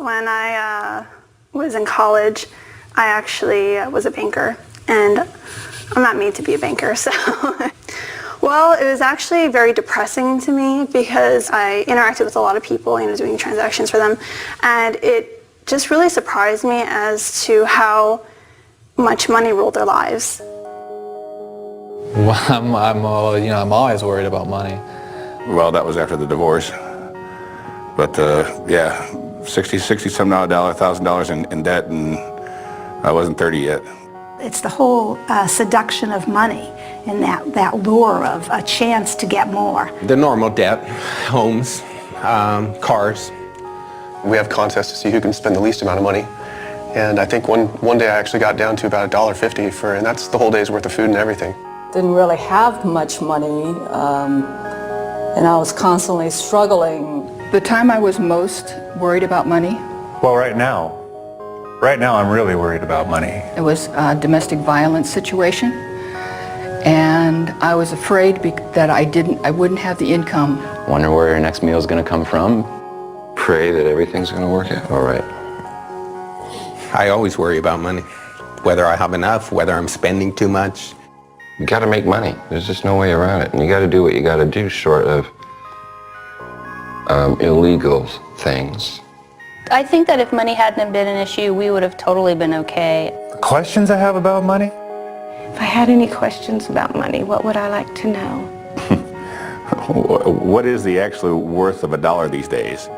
When I was in college, I actually was a banker, and I'm not made to be a banker, so... Well, it was actually very depressing to me because I interacted with a lot of people, doing transactions for them, and it just really surprised me as to how much money ruled their lives. Well, I'm always worried about money. Well, that was after the divorce. But yeah, $1,000 in debt, and I wasn't 30 yet. It's the whole seduction of money and that lure of a chance to get more. The normal debt, homes, cars. We have contests to see who can spend the least amount of money. And I think one day I actually got down to about $1.50 and that's the whole day's worth of food and everything. Didn't really have much money, and I was constantly struggling. The time I was most worried about money? Well, right now I'm really worried about money. It was a domestic violence situation, and I was afraid that I wouldn't have the income. Wonder where your next meal is going to come from. Pray that everything's going to work out all right. I always worry about money, whether I have enough, whether I'm spending too much. You got to make money. There's just no way around it. And you got to do what you got to do short of illegal things. I think that if money hadn't been an issue, we would have totally been okay. The questions I have about money? If I had any questions about money, what would I like to know? What is the actual worth of $1 these days?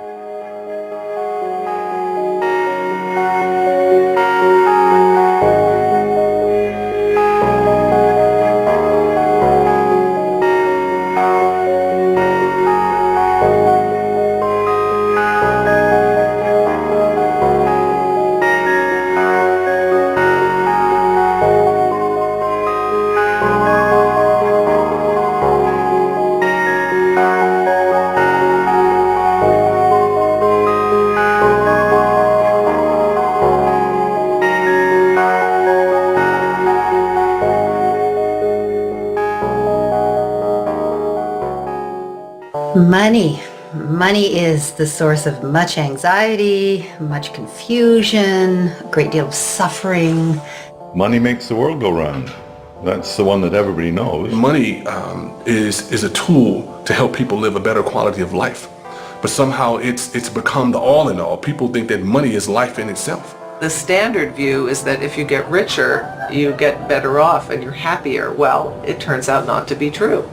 Money is the source of much anxiety, much confusion, a great deal of suffering. Money makes the world go round. That's the one that everybody knows. Money is a tool to help people live a better quality of life. But somehow it's become the all in all. People think that money is life in itself. The standard view is that if you get richer, you get better off and you're happier. Well, it turns out not to be true.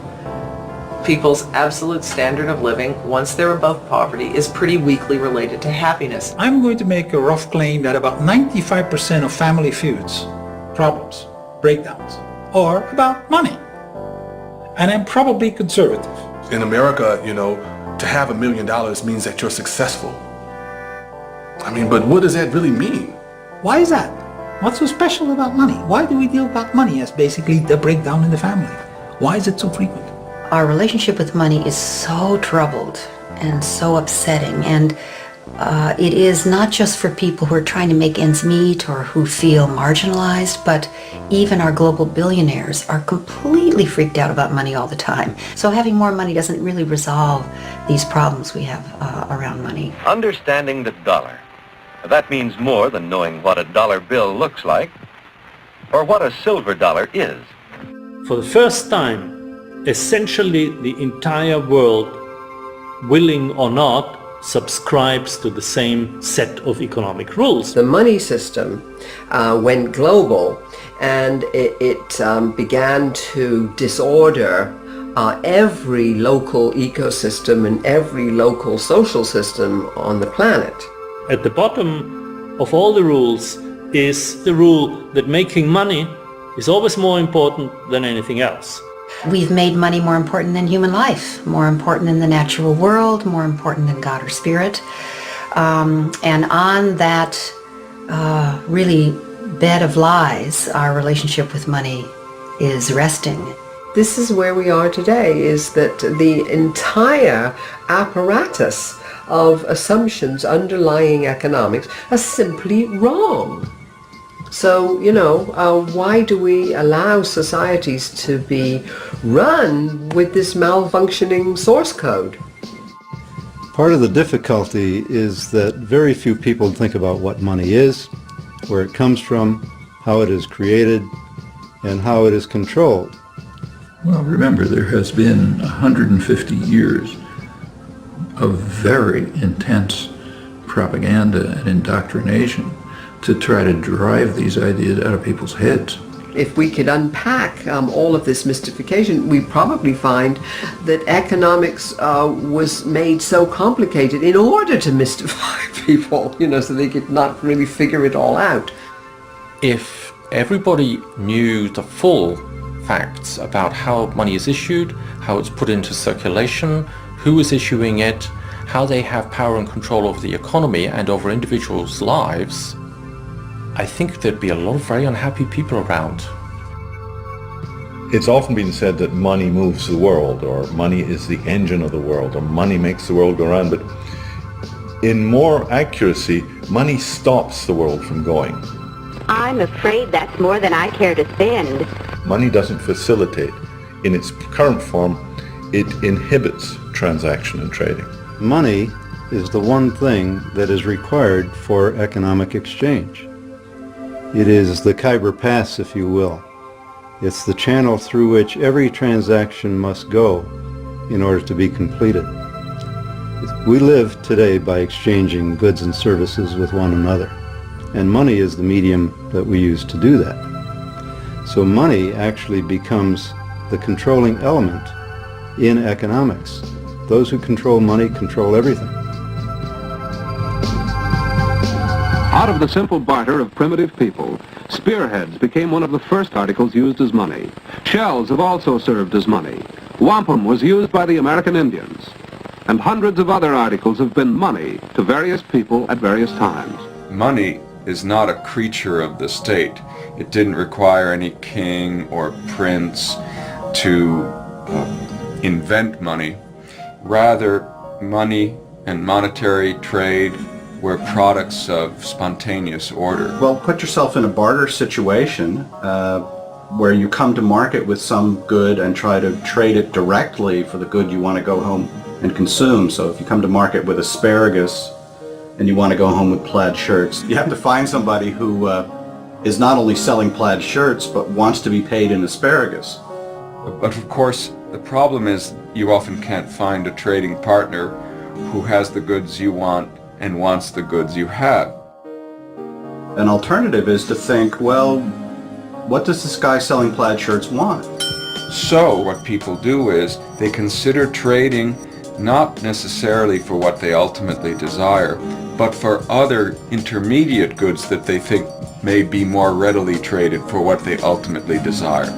People's absolute standard of living, once they're above poverty, is pretty weakly related to happiness. I'm going to make a rough claim that about 95% of family feuds, problems, breakdowns, are about money. And I'm probably conservative. In America, to have $1 million means that you're successful. But what does that really mean? Why is that? What's so special about money? Why do we deal about money as basically the breakdown in the family? Why is it so frequent? Our relationship with money is so troubled and so upsetting, and it is not just for people who are trying to make ends meet or who feel marginalized, but even our global billionaires are completely freaked out about money all the time. So having more money doesn't really resolve these problems we have around money. Understanding the dollar. That means more than knowing what a dollar bill looks like or what a silver dollar is. For the first time, essentially the entire world, willing or not, subscribes to the same set of economic rules. The money system went global, and it began to disorder every local ecosystem and every local social system on the planet. At the bottom of all the rules is the rule that making money is always more important than anything else. We've made money more important than human life, more important than the natural world, more important than God or spirit. And on that really bed of lies, our relationship with money is resting. This is where we are today, is that the entire apparatus of assumptions underlying economics are simply wrong. So, why do we allow societies to be run with this malfunctioning source code? Part of the difficulty is that very few people think about what money is, where it comes from, how it is created, and how it is controlled. Well, remember, there has been 150 years of very intense propaganda and indoctrination to try to drive these ideas out of people's heads. If we could unpack all of this mystification, we probably find that economics was made so complicated in order to mystify people, so they could not really figure it all out. If everybody knew the full facts about how money is issued, how it's put into circulation, who is issuing it, how they have power and control over the economy and over individuals' lives, I think there'd be a lot of very unhappy people around. It's often been said that money moves the world, or money is the engine of the world, or money makes the world go round, but in more accuracy, money stops the world from going. I'm afraid that's more than I care to spend. Money doesn't facilitate. In its current form, it inhibits transaction and trading. Money is the one thing that is required for economic exchange. It is the Khyber Pass, if you will. It's the channel through which every transaction must go in order to be completed. We live today by exchanging goods and services with one another, and money is the medium that we use to do that. So money actually becomes the controlling element in economics. Those who control money control everything. Out of the simple barter of primitive people, spearheads became one of the first articles used as money. Shells have also served as money. Wampum was used by the American Indians. And hundreds of other articles have been money to various people at various times. Money is not a creature of the state. It didn't require any king or prince to invent money. Rather, money and monetary trade were products of spontaneous order. Well, put yourself in a barter situation where you come to market with some good and try to trade it directly for the good you want to go home and consume. So if you come to market with asparagus and you want to go home with plaid shirts, you have to find somebody who is not only selling plaid shirts but wants to be paid in asparagus. But of course, the problem is you often can't find a trading partner who has the goods you want and wants the goods you have. An alternative is to think, well, what does this guy selling plaid shirts want? So what people do is they consider trading not necessarily for what they ultimately desire, but for other intermediate goods that they think may be more readily traded for what they ultimately desire.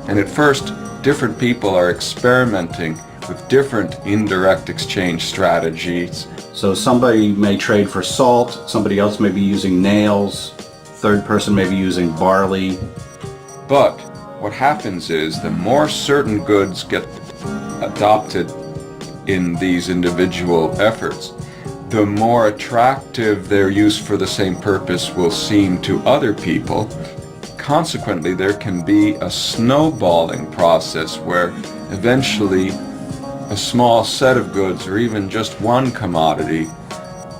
And at first, different people are experimenting with different indirect exchange strategies. So somebody may trade for salt, somebody else may be using nails, third person may be using barley. But what happens is the more certain goods get adopted in these individual efforts, the more attractive their use for the same purpose will seem to other people. Consequently, there can be a snowballing process where eventually a small set of goods or even just one commodity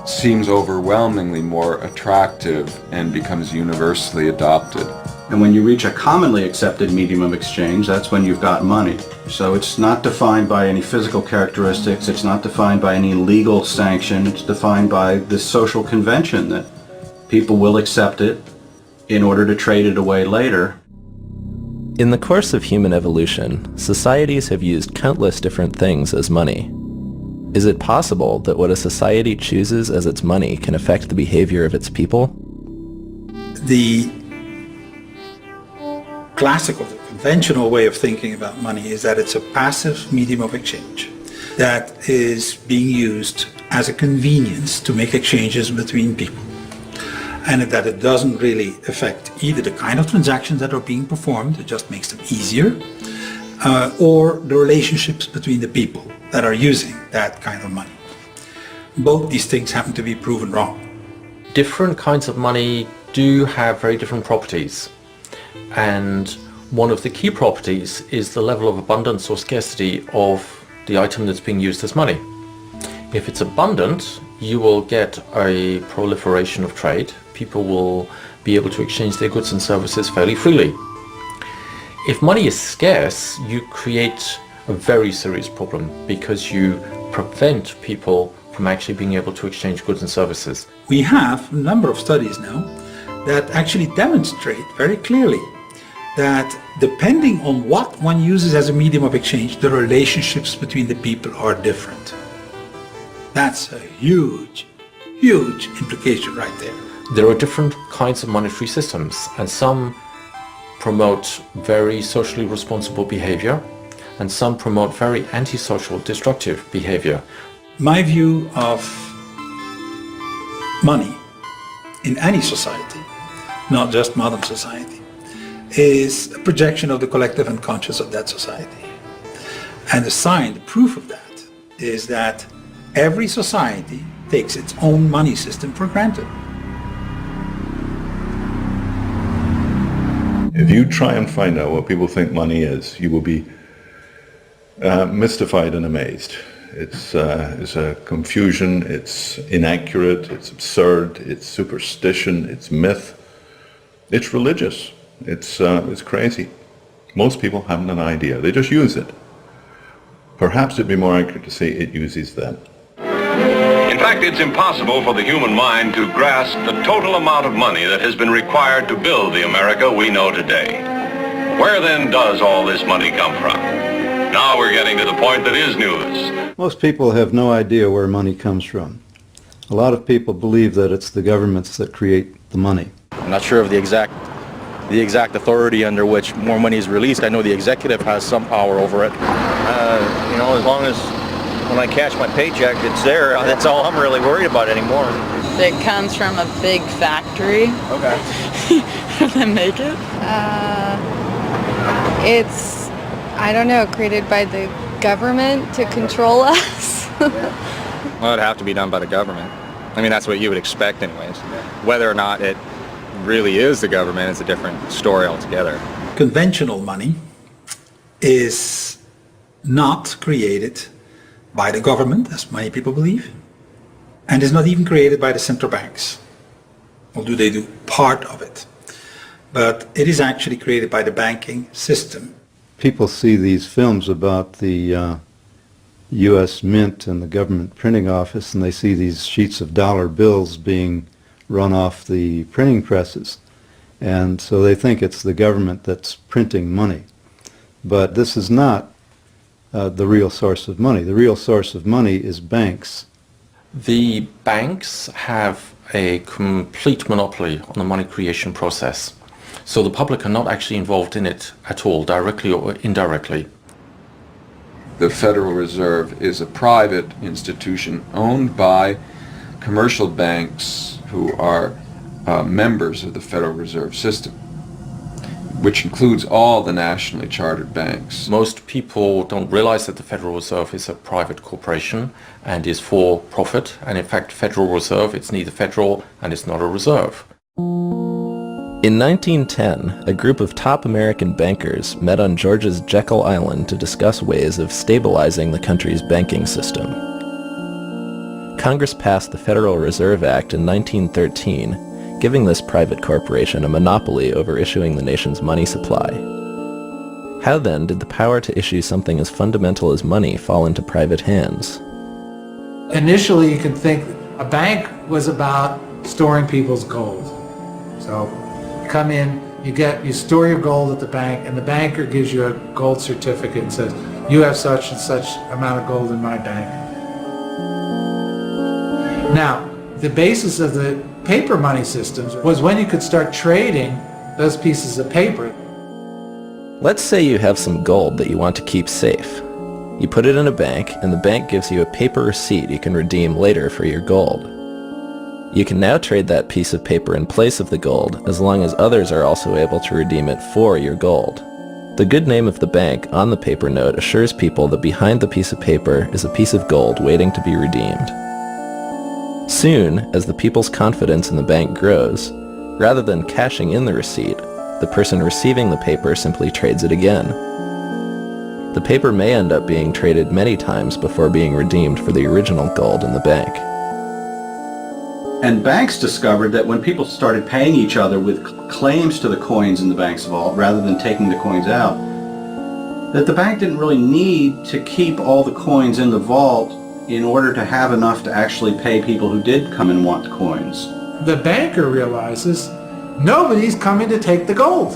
seems overwhelmingly more attractive and becomes universally adopted. And when you reach a commonly accepted medium of exchange, that's when you've got money. So it's not defined by any physical characteristics, it's not defined by any legal sanction, it's defined by this social convention that people will accept it in order to trade it away later. In the course of human evolution, societies have used countless different things as money. Is it possible that what a society chooses as its money can affect the behavior of its people? The classical, conventional way of thinking about money is that it's a passive medium of exchange that is being used as a convenience to make exchanges between people, and that it doesn't really affect either the kind of transactions that are being performed, it just makes them easier, or the relationships between the people that are using that kind of money. Both these things happen to be proven wrong. Different kinds of money do have very different properties, and one of the key properties is the level of abundance or scarcity of the item that's being used as money. If it's abundant, you will get a proliferation of trade. People will be able to exchange their goods and services fairly freely. If money is scarce, you create a very serious problem because you prevent people from actually being able to exchange goods and services. We have a number of studies now that actually demonstrate very clearly that depending on what one uses as a medium of exchange, the relationships between the people are different. That's a huge, huge implication right there. There are different kinds of monetary systems, and some promote very socially responsible behavior, and some promote very antisocial, destructive behavior. My view of money in any society, not just modern society, is a projection of the collective unconscious of that society. And the sign, the proof of that, is that every society takes its own money system for granted. If you try and find out what people think money is, you will be mystified and amazed. It's a confusion, it's inaccurate, it's absurd, it's superstition, it's myth, it's religious, it's crazy. Most people haven't an idea, they just use it. Perhaps it'd be more accurate to say it uses them. In fact, it's impossible for the human mind to grasp the total amount of money that has been required to build the America we know today. Where then does all this money come from? Now we're getting to the point that is news. Most people have no idea where money comes from. A lot of people believe that it's the governments that create the money. I'm not sure of the exact authority under which more money is released. I know the executive has some power over it. As long as when I cash my paycheck, it's there. That's all I'm really worried about anymore. It comes from a big factory. Okay. They make it? It's, I don't know, created by the government to control us. Well, it'd have to be done by the government. I mean, that's what you would expect anyways. Whether or not it really is the government is a different story altogether. Conventional money is not created by the government, as many people believe, and is not even created by the central banks, although they do part of it. But it is actually created by the banking system. People see these films about the U.S. Mint and the government printing office, and they see these sheets of dollar bills being run off the printing presses. And so they think it's the government that's printing money. But this is not the real source of money. The real source of money is banks. The banks have a complete monopoly on the money creation process. So the public are not actually involved in it at all, directly or indirectly. The Federal Reserve is a private institution owned by commercial banks who are members of the Federal Reserve System, which includes all the nationally chartered banks. Most people don't realize that the Federal Reserve is a private corporation and is for profit. And in fact, Federal Reserve, it's neither federal and it's not a reserve. In 1910, a group of top American bankers met on Georgia's Jekyll Island to discuss ways of stabilizing the country's banking system. Congress passed the Federal Reserve Act in 1913, giving this private corporation a monopoly over issuing the nation's money supply. How then did the power to issue something as fundamental as money fall into private hands? Initially, you could think a bank was about storing people's gold. So you come in, you store your gold at the bank, and the banker gives you a gold certificate and says, you have such and such amount of gold in my bank. Now, the basis of the paper money systems was when you could start trading those pieces of paper. Let's say you have some gold that you want to keep safe. You put it in a bank, and the bank gives you a paper receipt you can redeem later for your gold. You can now trade that piece of paper in place of the gold, as long as others are also able to redeem it for your gold. The good name of the bank on the paper note assures people that behind the piece of paper is a piece of gold waiting to be redeemed. Soon, as the people's confidence in the bank grows, rather than cashing in the receipt, the person receiving the paper simply trades it again. The paper may end up being traded many times before being redeemed for the original gold in the bank. And banks discovered that when people started paying each other with claims to the coins in the bank's vault rather than taking the coins out, that the bank didn't really need to keep all the coins in the vault in order to have enough to actually pay people who did come and want the coins. The banker realizes nobody's coming to take the gold.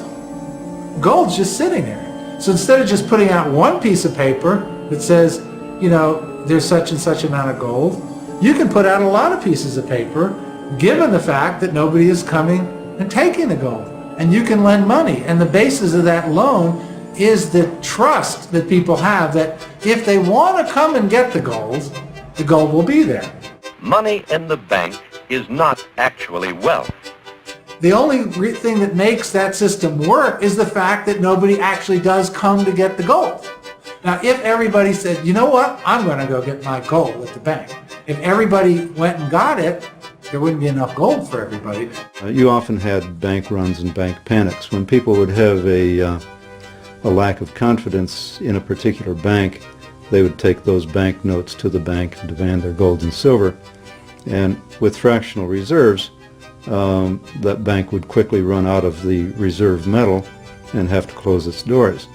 Gold's just sitting there. So instead of just putting out one piece of paper that says, you know, there's such and such amount of gold, you can put out a lot of pieces of paper given the fact that nobody is coming and taking the gold. And you can lend money. And the basis of that loan is the trust that people have that if they want to come and get the gold will be there. Money in the bank is not actually wealth. The only thing that makes that system work is the fact that nobody actually does come to get the gold. Now, if everybody said, you know what, I'm going to go get my gold at the bank. If everybody went and got it, there wouldn't be enough gold for everybody. You often had bank runs and bank panics. When people would have a lack of confidence in a particular bank, they would take those bank notes to the bank and demand their gold and silver. And with fractional reserves, that bank would quickly run out of the reserve metal and have to close its doors.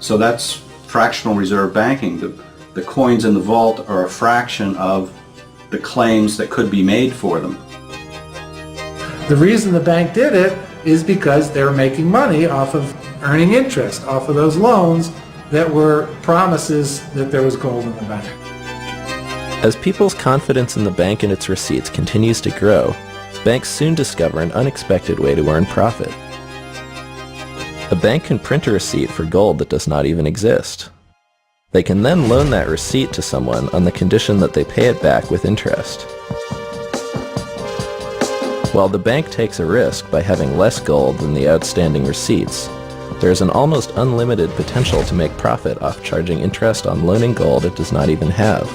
So that's fractional reserve banking. The coins in the vault are a fraction of the claims that could be made for them. The reason the bank did it is because they were making money off of earning interest, off of those loans that were promises that there was gold in the bank. As people's confidence in the bank and its receipts continues to grow, banks soon discover an unexpected way to earn profit. A bank can print a receipt for gold that does not even exist. They can then loan that receipt to someone on the condition that they pay it back with interest. While the bank takes a risk by having less gold than the outstanding receipts, there is an almost unlimited potential to make profit off charging interest on loaning gold it does not even have.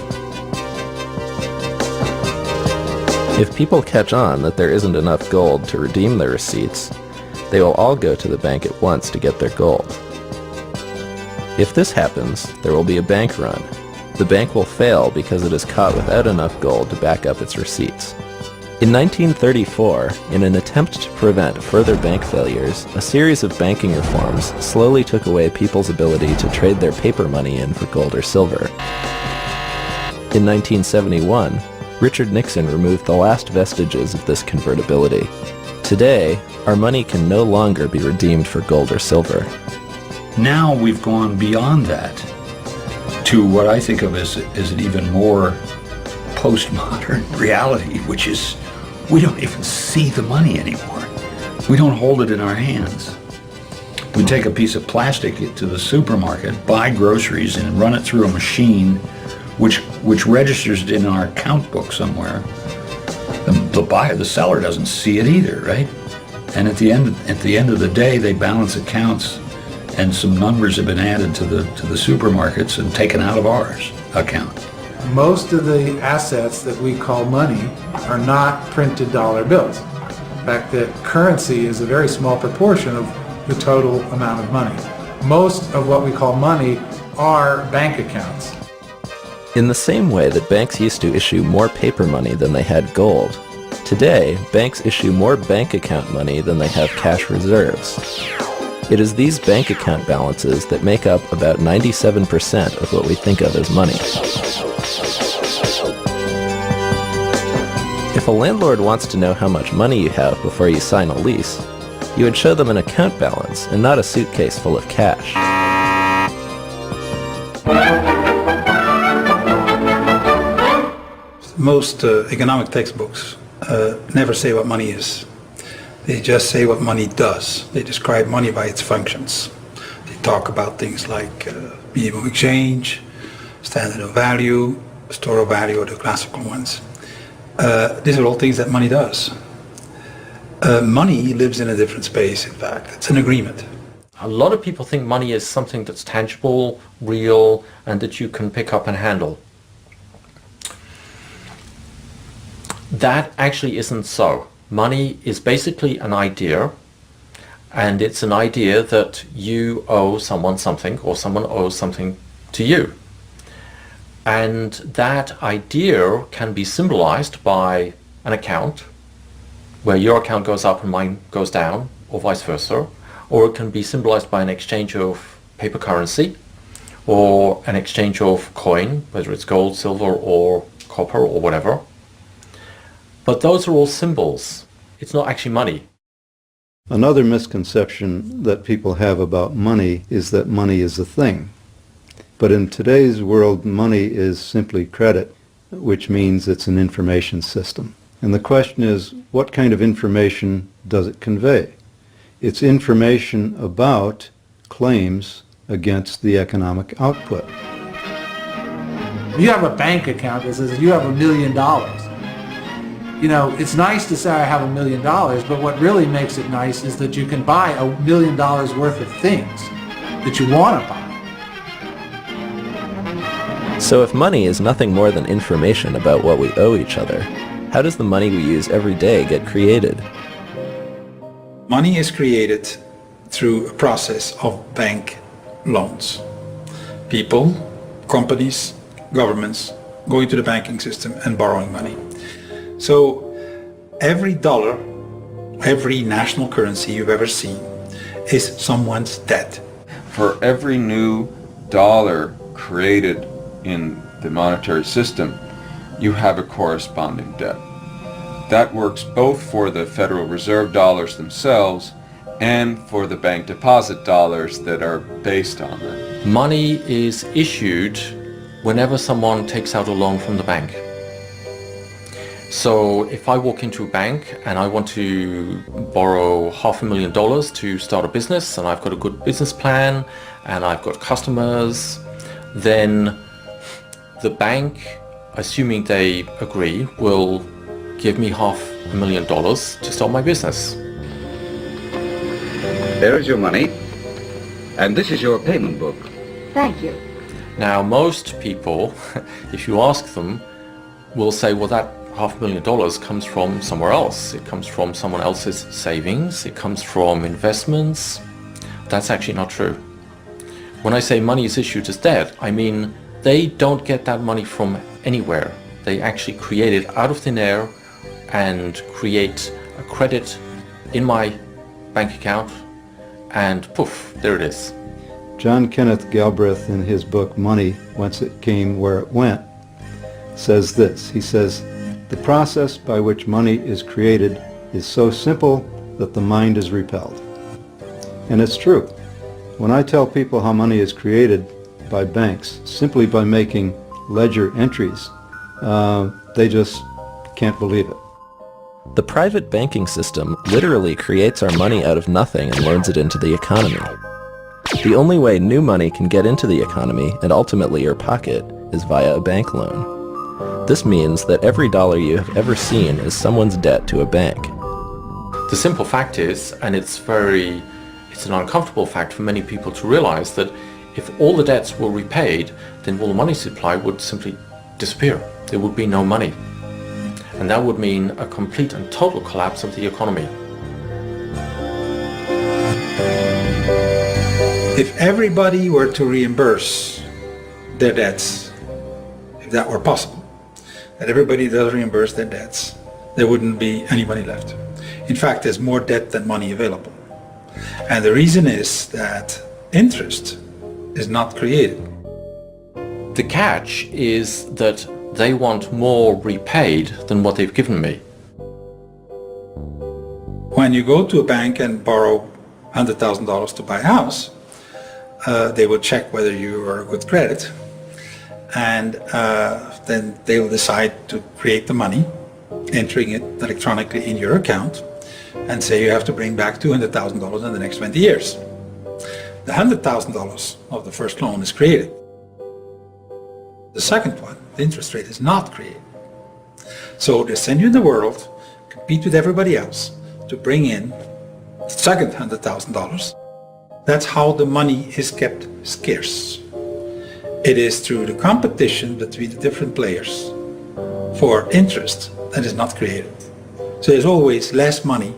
If people catch on that there isn't enough gold to redeem their receipts, they will all go to the bank at once to get their gold. If this happens, there will be a bank run. The bank will fail because it is caught without enough gold to back up its receipts. In 1934, in an attempt to prevent further bank failures, a series of banking reforms slowly took away people's ability to trade their paper money in for gold or silver. In 1971, Richard Nixon removed the last vestiges of this convertibility. Today, our money can no longer be redeemed for gold or silver. Now we've gone beyond that to what I think of as an even more postmodern reality, which is we don't even see the money anymore. We don't hold it in our hands. We take a piece of plastic to the supermarket, buy groceries, and run it through a machine which registers it in our account book somewhere. The buyer, the seller, doesn't see it either, right? And at the end of the day, they balance accounts, and some numbers have been added to the supermarkets and taken out of ours account. Most of the assets that we call money are not printed dollar bills. In fact, the currency is a very small proportion of the total amount of money. Most of what we call money are bank accounts. In the same way that banks used to issue more paper money than they had gold, today banks issue more bank account money than they have cash reserves. It is these bank account balances that make up about 97% of what we think of as money. If a landlord wants to know how much money you have before you sign a lease, you would show them an account balance and not a suitcase full of cash. Most economic textbooks never say what money is. They just say what money does. They describe money by its functions. They talk about things like medium of exchange, standard of value, store of value, or the classical ones. These are all things that money does. Money lives in a different space, in fact. It's an agreement. A lot of people think money is something that's tangible, real, and that you can pick up and handle. That actually isn't so. Money is basically an idea, And it's an idea that you owe someone something or someone owes something to you. And that idea can be symbolized by an account where your account goes up and mine goes down, or vice versa. Or it can be symbolized by an exchange of paper currency or an exchange of coin, whether it's gold, silver, or copper, or whatever. But those are all symbols. It's not actually money. Another misconception that people have about money is that money is a thing. But in today's world, money is simply credit, which means it's an information system. And the question is, what kind of information does it convey? It's information about claims against the economic output. You have a bank account that says you have $1 million. You know, it's nice to say I have $1 million, but what really makes it nice is that you can buy $1 million worth of things that you want to buy. So if money is nothing more than information about what we owe each other, how does the money we use every day get created? Money is created through a process of bank loans. People, companies, governments going to the banking system and borrowing money. So every dollar, every national currency you've ever seen is someone's debt. For every new dollar created in the monetary system, you have a corresponding debt. That works both for the Federal Reserve dollars themselves and for the bank deposit dollars that are based on them. Money is issued whenever someone takes out a loan from the bank. So if I walk into a bank and I want to borrow $500,000 to start a business, and I've got a good business plan and I've got customers, then the bank, assuming they agree, will give me $500,000 to start my business. There is your money, and this is your payment book. Thank you. Now most people, if you ask them, will say, well, that $500,000 comes from somewhere else. It comes from someone else's savings. It comes from investments. That's actually not true. When I say money is issued as debt, I mean they don't get that money from anywhere. They actually create it out of thin air and create a credit in my bank account, and poof, there it is. John Kenneth Galbraith, in his book Money, Whence It Came, Where It Went, says this. He says, "The process by which money is created is so simple that the mind is repelled." And it's true. When I tell people how money is created by banks simply by making ledger entries, they just can't believe it. The private banking system literally creates our money out of nothing and loads it into the economy. The only way new money can get into the economy and ultimately your pocket is via a bank loan. This means that every dollar you have ever seen is someone's debt to a bank. The simple fact is, and it's an uncomfortable fact for many people to realize, that if all the debts were repaid, then all the money supply would simply disappear. There would be no money. And that would mean a complete and total collapse of the economy. If everybody were to reimburse their debts, if that were possible, that everybody does reimburse their debts, there wouldn't be any money left. In fact, there's more debt than money available. And the reason is that interest is not created. The catch is that they want more repaid than what they've given me. When you go to a bank and borrow $100,000 to buy a house, they will check whether you are a good credit, and then they will decide to create the money, entering it electronically in your account, and say you have to bring back $200,000 in the next 20 years. The $100,000 of the first loan is created. The second one, the interest rate, is not created. So they send you in the world, compete with everybody else to bring in the second $100,000. That's how the money is kept scarce. It is through the competition between the different players for interest that is not created. So there's always less money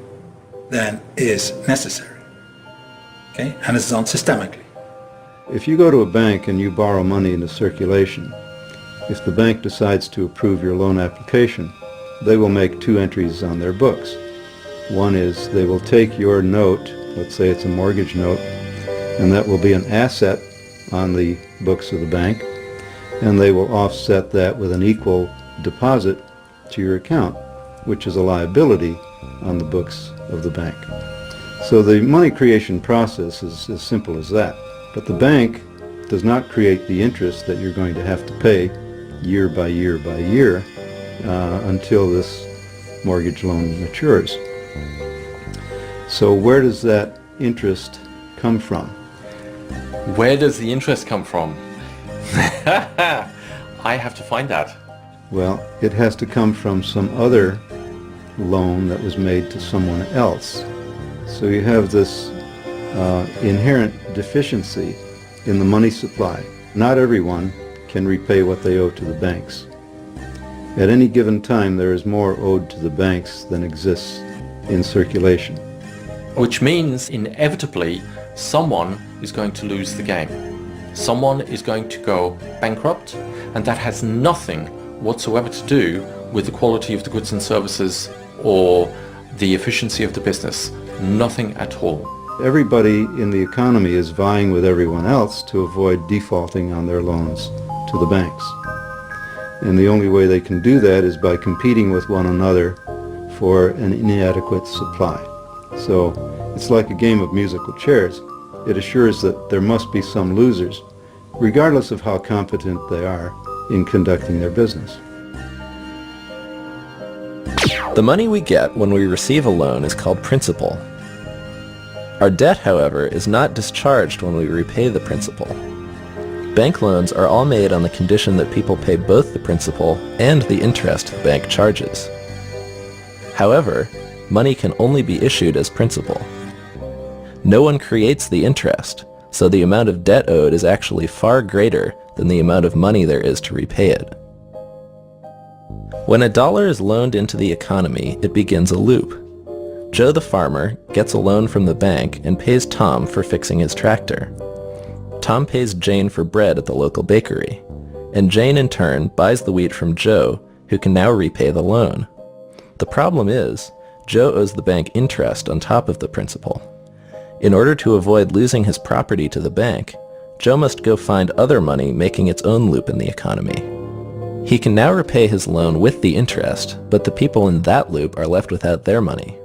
than is necessary. Okay? And it's done systemically. If you go to a bank and you borrow money into circulation, if the bank decides to approve your loan application, they will make two entries on their books. One is they will take your note, let's say it's a mortgage note, and that will be an asset on the books of the bank, and they will offset that with an equal deposit to your account, which is a liability on the books of the bank. So the money creation process is as simple as that. But the bank does not create the interest that you're going to have to pay year by year by year until this mortgage loan matures. So where does that interest come from? Where does the interest come from? I have to find that. Well, it has to come from some other loan that was made to someone else. So you have this inherent deficiency in the money supply. Not everyone can repay what they owe to the banks. At any given time, there is more owed to the banks than exists in circulation. Which means, inevitably, someone is going to lose the game. Someone is going to go bankrupt, and that has nothing whatsoever to do with the quality of the goods and services or the efficiency of the business. Nothing at all. Everybody in the economy is vying with everyone else to avoid defaulting on their loans to the banks. And the only way they can do that is by competing with one another for an inadequate supply. So it's like a game of musical chairs. It assures that there must be some losers, regardless of how competent they are in conducting their business. The money we get when we receive a loan is called principal. Our debt, however, is not discharged when we repay the principal. Bank loans are all made on the condition that people pay both the principal and the interest the bank charges. However, money can only be issued as principal. No one creates the interest, so the amount of debt owed is actually far greater than the amount of money there is to repay it. When a dollar is loaned into the economy, it begins a loop. Joe the farmer gets a loan from the bank and pays Tom for fixing his tractor. Tom pays Jane for bread at the local bakery, and Jane in turn buys the wheat from Joe, who can now repay the loan. The problem is, Joe owes the bank interest on top of the principal. In order to avoid losing his property to the bank, Joe must go find other money making its own loop in the economy. He can now repay his loan with the interest, but the people in that loop are left without their money.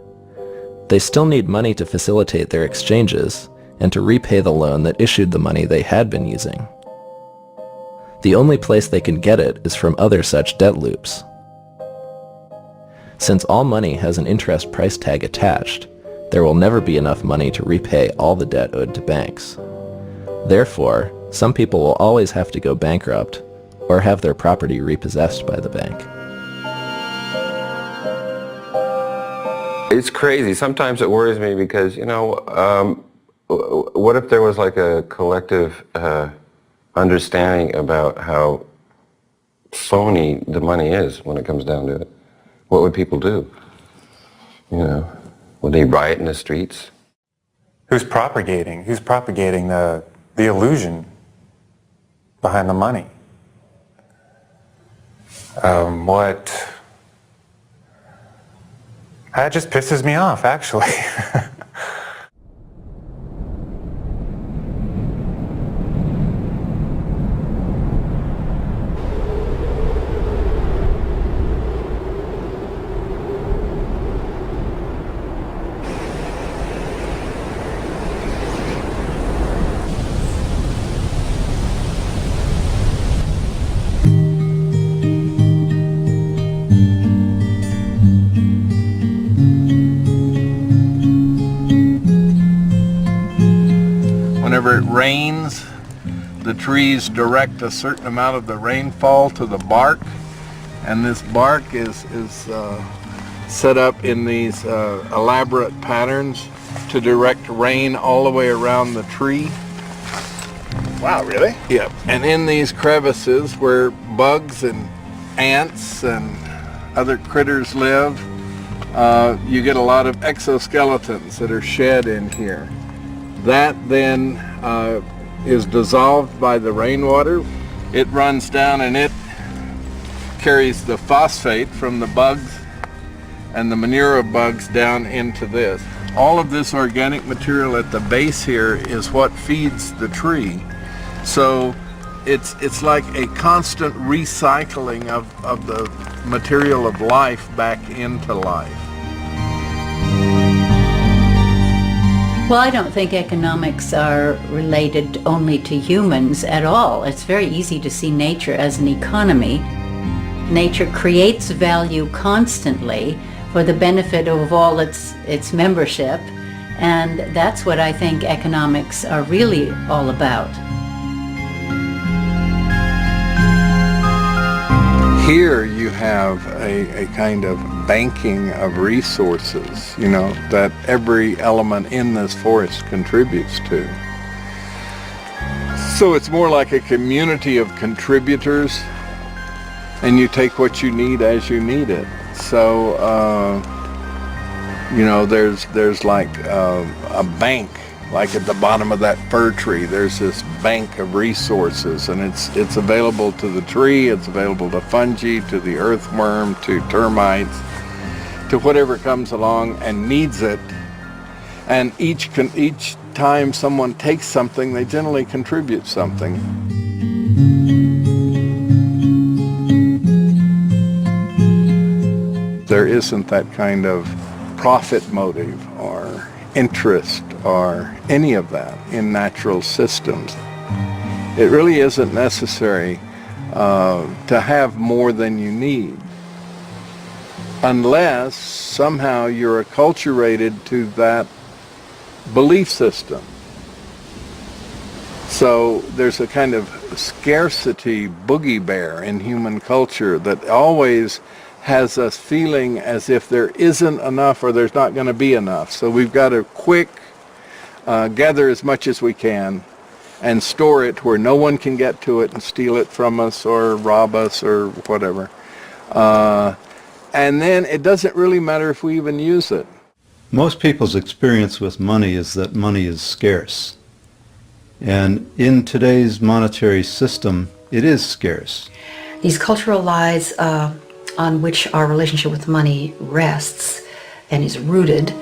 They still need money to facilitate their exchanges and to repay the loan that issued the money they had been using. The only place they can get it is from other such debt loops. Since all money has an interest price tag attached, there will never be enough money to repay all the debt owed to banks. Therefore, some people will always have to go bankrupt or have their property repossessed by the bank. It's crazy. Sometimes it worries me because, what if there was like a collective understanding about how phony the money is when it comes down to it? What would people do? Would they riot in the streets? Who's propagating the illusion behind the money? That just pisses me off, actually. Whenever it rains, the trees direct a certain amount of the rainfall to the bark, and this bark is set up in these elaborate patterns to direct rain all the way around the tree. Wow, really? Yep. And in these crevices where bugs and ants and other critters live, you get a lot of exoskeletons that are shed in here. That then is dissolved by the rainwater. It runs down and it carries the phosphate from the bugs and the manure of bugs down into this. All of this organic material at the base here is what feeds the tree. So it's like a constant recycling of the material of life back into life. Well, I don't think economics are related only to humans at all. It's very easy to see nature as an economy. Nature creates value constantly for the benefit of all its membership, and that's what I think economics are really all about. Here you have a kind of banking of resources, you know, that every element in this forest contributes to. So it's more like a community of contributors, and you take what you need as you need it. So, you know, there's like a bank, like at the bottom of that fir tree, there's this bank of resources, and it's available to the tree, it's available to fungi, to the earthworm, to termites, to whatever comes along and needs it. And each time someone takes something, they generally contribute something. There isn't that kind of profit motive or interest or any of that in natural systems. It really isn't necessary to have more than you need, unless somehow you're acculturated to that belief system. So there's a kind of scarcity boogie bear in human culture that always has us feeling as if there isn't enough or there's not going to be enough. So we've got to quick gather as much as we can and store it where no one can get to it and steal it from us or rob us or whatever. And then it doesn't really matter if we even use it. Most people's experience with money is that money is scarce. And in today's monetary system, it is scarce. These cultural lies on which our relationship with money rests and is rooted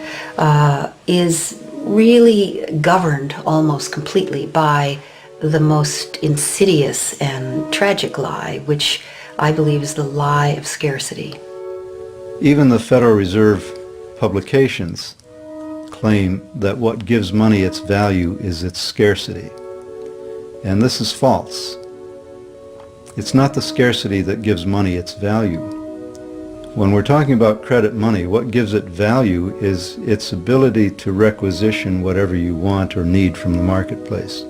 is really governed almost completely by the most insidious and tragic lie, which I believe is the lie of scarcity. Even the Federal Reserve publications claim that what gives money its value is its scarcity. And this is false. It's not the scarcity that gives money its value. When we're talking about credit money, what gives it value is its ability to requisition whatever you want or need from the marketplace.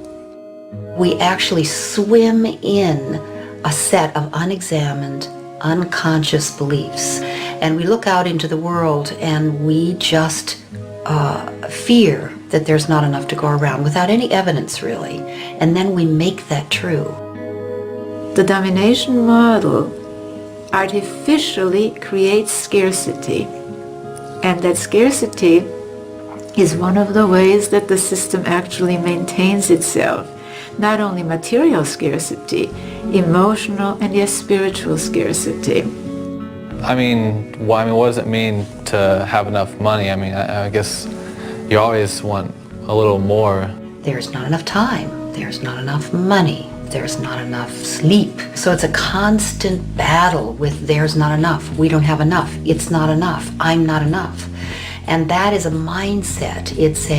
We actually swim in a set of unexamined, unconscious beliefs. And we look out into the world and we just fear that there's not enough to go around without any evidence, really. And then we make that true. The domination model artificially creates scarcity, and that scarcity is one of the ways that the system actually maintains itself. Not only material scarcity, emotional and yes, spiritual scarcity. I mean, what does it mean to have enough money? I mean, I guess you always want a little more. There's not enough time, there's not enough money, there's not enough sleep. So it's a constant battle with there's not enough, we don't have enough, it's not enough, I'm not enough. And that is a mindset. It's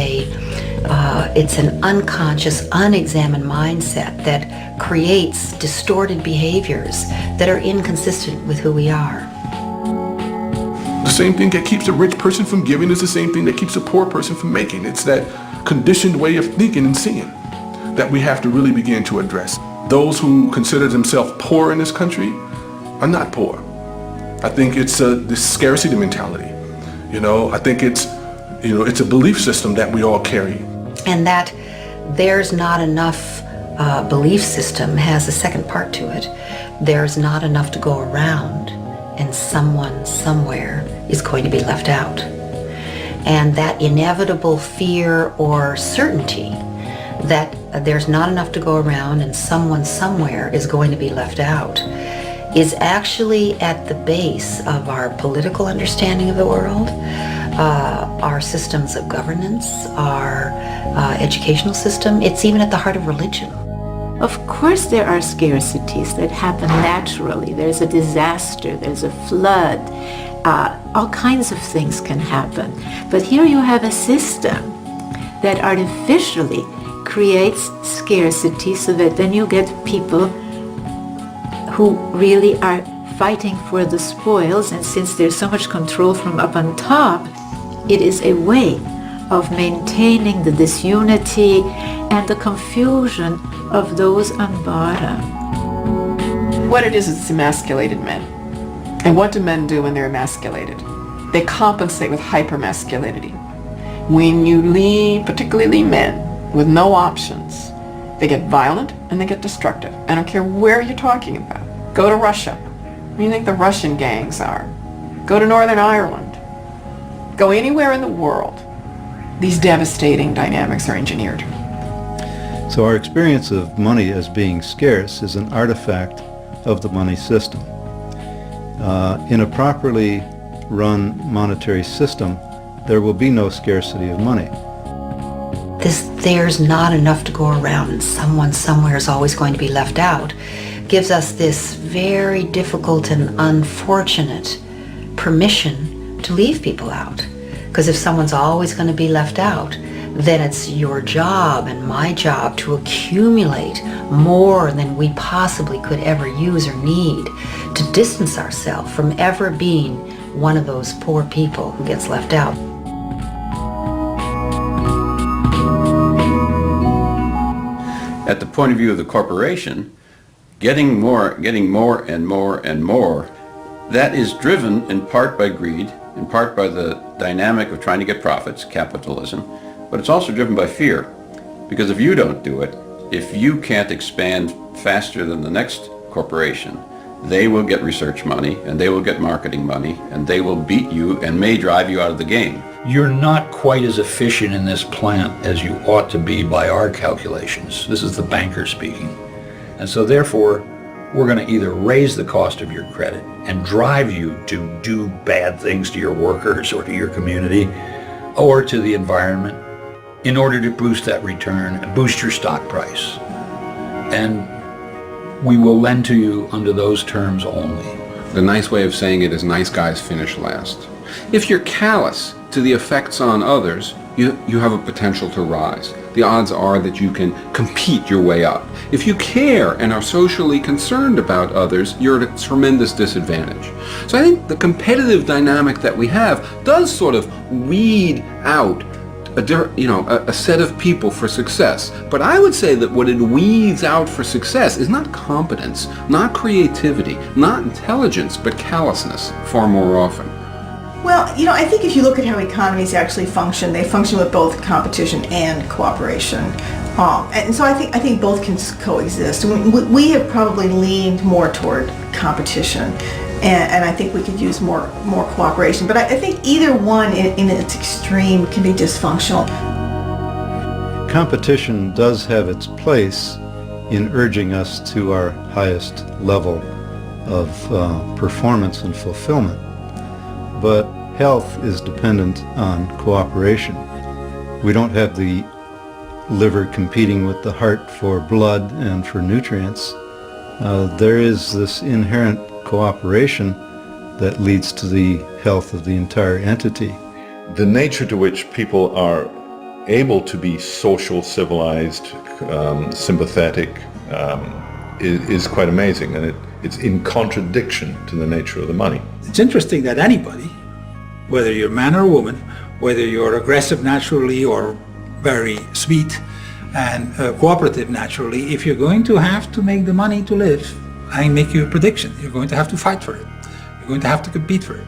an unconscious, unexamined mindset that creates distorted behaviors that are inconsistent with who we are. The same thing that keeps a rich person from giving is the same thing that keeps a poor person from making. It's that conditioned way of thinking and seeing that we have to really begin to address. Those who consider themselves poor in this country are not poor. I think it's this scarcity mentality. You know, I think it's a belief system that we all carry. And that there's not enough belief system has a second part to it. There's not enough to go around, and someone somewhere is going to be left out. And that inevitable fear or certainty that there's not enough to go around and someone somewhere is going to be left out is actually at the base of our political understanding of the world, our systems of governance, our educational system. It's even at the heart of religion. Of course there are scarcities that happen naturally. There's a disaster, there's a flood, all kinds of things can happen. But here you have a system that artificially creates scarcity so that then you get people who really are fighting for the spoils, and since there's so much control from up on top, it is a way of maintaining the disunity and the confusion of those on bottom. What it is, it's emasculated men. And what do men do when they're emasculated? They compensate with hypermasculinity. When you leave, particularly men, with no options, they get violent and they get destructive. I don't care where you're talking about. Go to Russia. Where do you think the Russian gangs are? Go to Northern Ireland. Go anywhere in the world. These devastating dynamics are engineered. So our experience of money as being scarce is an artifact of the money system. In a properly run monetary system, there will be no scarcity of money. There's not enough to go around and someone somewhere is always going to be left out gives us this very difficult and unfortunate permission to leave people out. Because if someone's always going to be left out, then it's your job and my job to accumulate more than we possibly could ever use or need to distance ourselves from ever being one of those poor people who gets left out. At the point of view of the corporation, getting more and more and more, that is driven in part by greed, in part by the dynamic of trying to get profits, capitalism, but it's also driven by fear. Because if you don't do it, if you can't expand faster than the next corporation, they will get research money and they will get marketing money and they will beat you and may drive you out of the game. You're not quite as efficient in this plant as you ought to be by our calculations. This is the banker speaking. And so therefore, we're going to either raise the cost of your credit and drive you to do bad things to your workers or to your community or to the environment in order to boost that return and boost your stock price. And we will lend to you under those terms only. The nice way of saying it is nice guys finish last. If you're callous to the effects on others, you have a potential to rise. The odds are that you can compete your way up. If you care and are socially concerned about others, you're at a tremendous disadvantage. So I think the competitive dynamic that we have does sort of weed out a set of people for success. But I would say that what it weeds out for success is not competence, not creativity, not intelligence, but callousness far more often. Well, I think if you look at how economies actually function, they function with both competition and cooperation. And so I think both can coexist. We have probably leaned more toward competition, and I think we could use more cooperation. But I think either one in its extreme can be dysfunctional. Competition does have its place in urging us to our highest level of performance and fulfillment. But health is dependent on cooperation. We don't have the liver competing with the heart for blood and for nutrients. There is this inherent cooperation that leads to the health of the entire entity. The nature to which people are able to be social, civilized, sympathetic, is quite amazing, and it's in contradiction to the nature of the money. It's interesting that anybody, whether you're a man or a woman, whether you're aggressive naturally or very sweet and cooperative naturally, if you're going to have to make the money to live, I make you a prediction. You're going to have to fight for it. You're going to have to compete for it.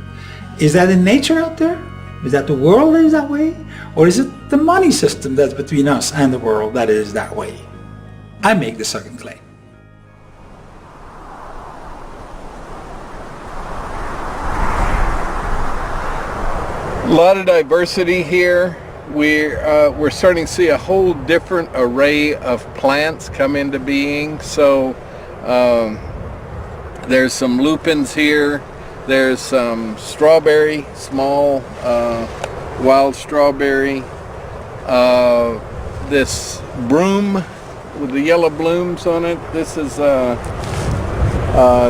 Is that in nature out there? Is that the world that is that way? Or is it the money system that's between us and the world that is that way? I make the second claim. A lot of diversity here. We're starting to see a whole different array of plants come into being. So there's some lupins here. There's some strawberry, small wild strawberry. This broom with the yellow blooms on it. This is a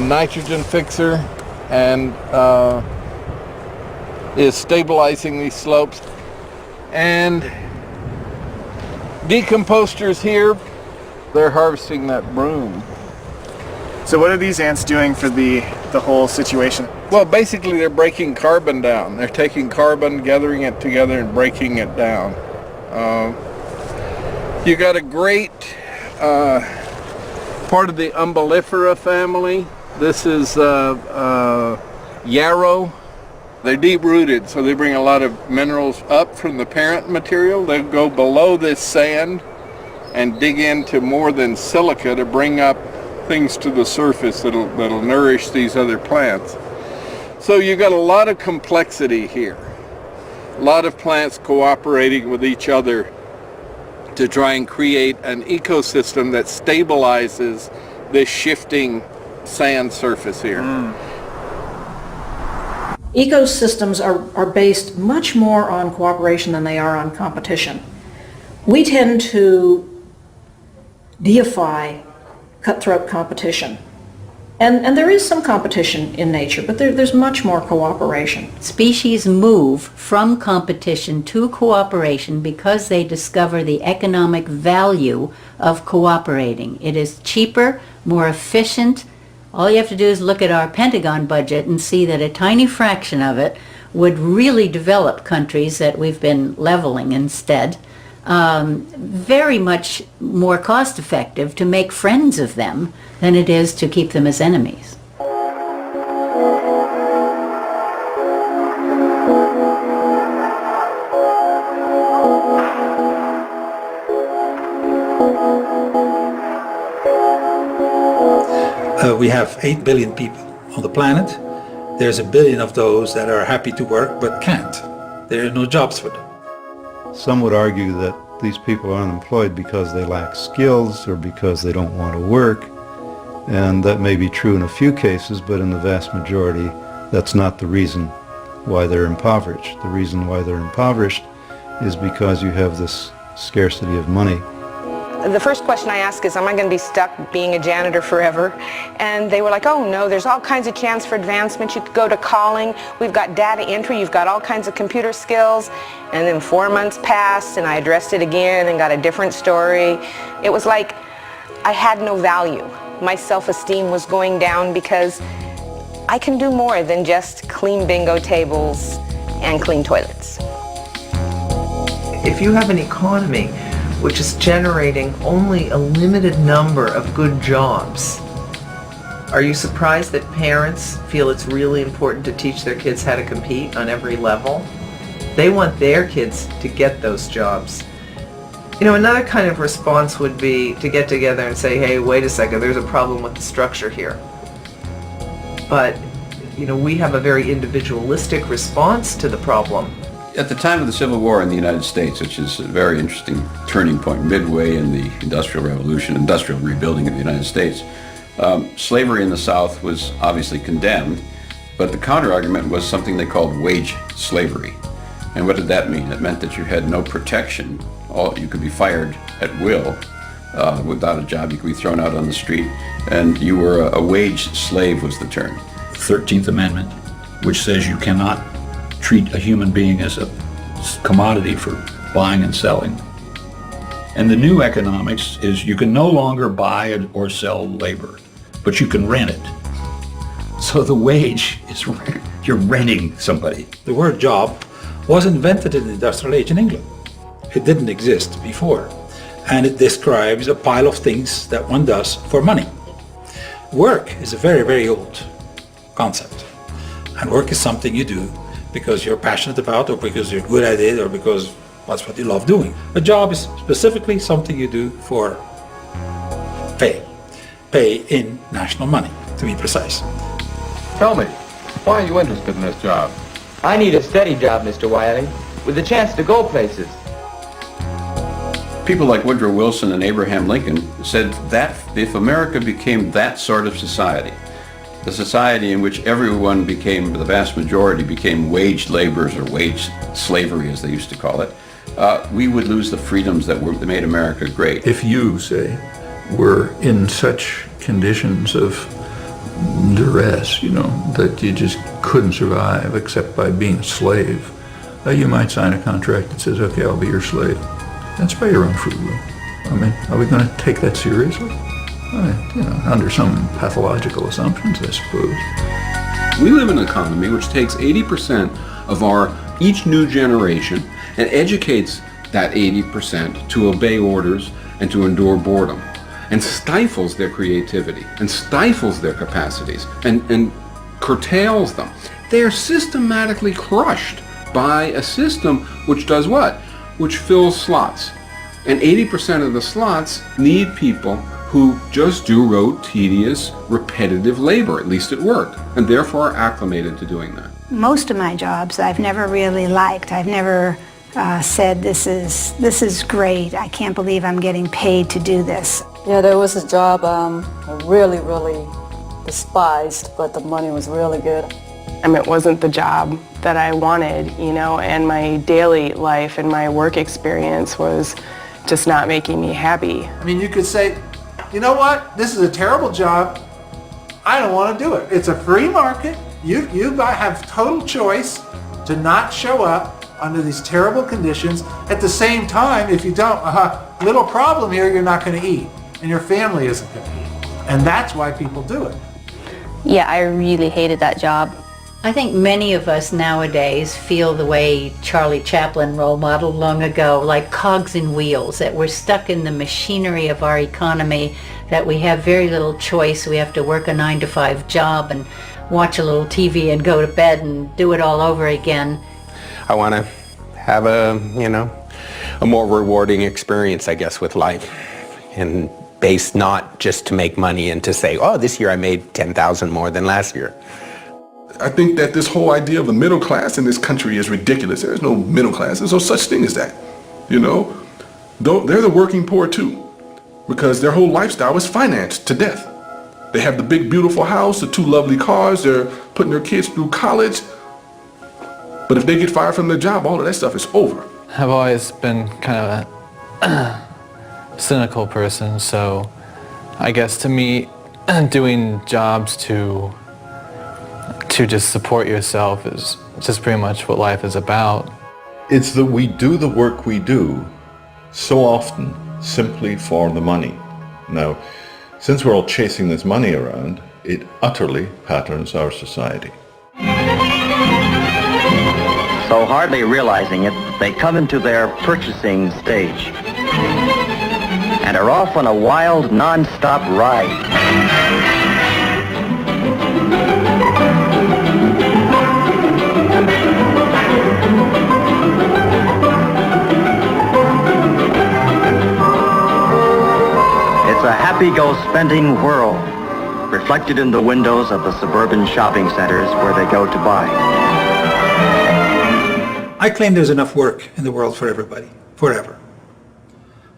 nitrogen fixer and is stabilizing these slopes. And decomposters here, they're harvesting that broom. So what are these ants doing for the whole situation? Well, basically they're breaking carbon down. They're taking carbon, gathering it together and breaking it down. You got a great part of the Umbellifera family. This is yarrow. They're deep-rooted, so they bring a lot of minerals up from the parent material. They go below this sand and dig into more than silica to bring up things to the surface that'll nourish these other plants. So you got a lot of complexity here. A lot of plants cooperating with each other to try and create an ecosystem that stabilizes this shifting sand surface here. Ecosystems are based much more on cooperation than they are on competition. We tend to deify cutthroat competition. And there is some competition in nature, but there's much more cooperation. Species move from competition to cooperation because they discover the economic value of cooperating. It is cheaper, more efficient. All you have to do is look at our Pentagon budget and see that a tiny fraction of it would really develop countries that we've been leveling instead. Very much more cost effective to make friends of them than it is to keep them as enemies. We have 8 billion people on the planet. There's 1 billion of those that are happy to work but can't. There are no jobs for them. Some would argue that these people are unemployed because they lack skills or because they don't want to work. And that may be true in a few cases, but in the vast majority, that's not the reason why they're impoverished. The reason why they're impoverished is because you have this scarcity of money. The first question I ask is, am I going to be stuck being a janitor forever? And they were like, oh no, there's all kinds of chance for advancement. You could go to calling. We've got data entry. You've got all kinds of computer skills. And then 4 months passed and I addressed it again and got a different story. It was like I had no value. My self-esteem was going down because I can do more than just clean bingo tables and clean toilets. If you have an economy which is generating only a limited number of good jobs, are you surprised that parents feel it's really important to teach their kids how to compete on every level? They want their kids to get those jobs. You know, another kind of response would be to get together and say, hey, wait a second, there's a problem with the structure here. But, you know, we have a very individualistic response to the problem. At the time of the Civil War in the United States, which is a very interesting turning point midway in the Industrial Revolution, industrial rebuilding of the United States, slavery in the South was obviously condemned, but the counter-argument was something they called wage slavery. And what did that mean? It meant that you had no protection. You could be fired at will without a job. You could be thrown out on the street, and you were a wage slave was the term. 13th Amendment, which says you cannot treat a human being as a commodity for buying and selling. And the new economics is you can no longer buy or sell labor, but you can rent it. So the wage is you're renting somebody. The word job was invented in the industrial age in England. It didn't exist before. And it describes a pile of things that one does for money. Work is a very, very old concept. And work is something you do because you're passionate about, or because you're good at it, or because that's what you love doing. A job is specifically something you do for pay. Pay in national money, to be precise. Tell me, why are you interested in this job? I need a steady job, Mr. Wiley, with a chance to go places. People like Woodrow Wilson and Abraham Lincoln said that if America became that sort of society, the society in which everyone became, the vast majority became wage laborers or wage slavery as they used to call it, we would lose the freedoms that made America great. If you, say, were in such conditions of duress, that you just couldn't survive except by being a slave, you might sign a contract that says, okay, I'll be your slave. That's by your own free will. I mean, are we going to take that seriously? Under some pathological assumptions, I suppose. We live in an economy which takes 80% of each new generation and educates that 80% to obey orders and to endure boredom, and stifles their creativity, and stifles their capacities, and curtails them. They are systematically crushed by a system which does what? Which fills slots. And 80% of the slots need people who just do rote, tedious, repetitive labor, at least at work, and therefore are acclimated to doing that. Most of my jobs I've never really liked. I've never said, this is great, I can't believe I'm getting paid to do this. Yeah, there was a job I really, really despised, but the money was really good. It wasn't the job that I wanted, and my daily life and my work experience was just not making me happy. You could say, you know what, this is a terrible job, I don't want to do it. It's a free market, you have total choice to not show up under these terrible conditions. At the same time, if you don't, little problem here, you're not going to eat, and your family isn't going to eat. And that's why people do it. Yeah, I really hated that job. I think many of us nowadays feel the way Charlie Chaplin role modeled long ago, like cogs in wheels, that we're stuck in the machinery of our economy, that we have very little choice. We have to work a 9-to-5 job and watch a little TV and go to bed and do it all over again. I want to have a more rewarding experience, I guess, with life, and based not just to make money and to say, oh, this year I made 10,000 more than last year. I think that this whole idea of the middle class in this country is ridiculous. There's no middle class. There's no such thing as that. They're the working poor too, because their whole lifestyle is financed to death. They have the big, beautiful house, the 2 lovely cars, they're putting their kids through college. But if they get fired from their job, all of that stuff is over. I've always been kind of a cynical person, so I guess to me, doing jobs to just support yourself is just pretty much what life is about. It's that we do the work we do so often simply for the money. Now, since we're all chasing this money around, it utterly patterns our society. So hardly realizing it, they come into their purchasing stage and are off on a wild, non-stop ride. It's a happy-go-spending world, reflected in the windows of the suburban shopping centers where they go to buy. I claim there's enough work in the world for everybody, forever.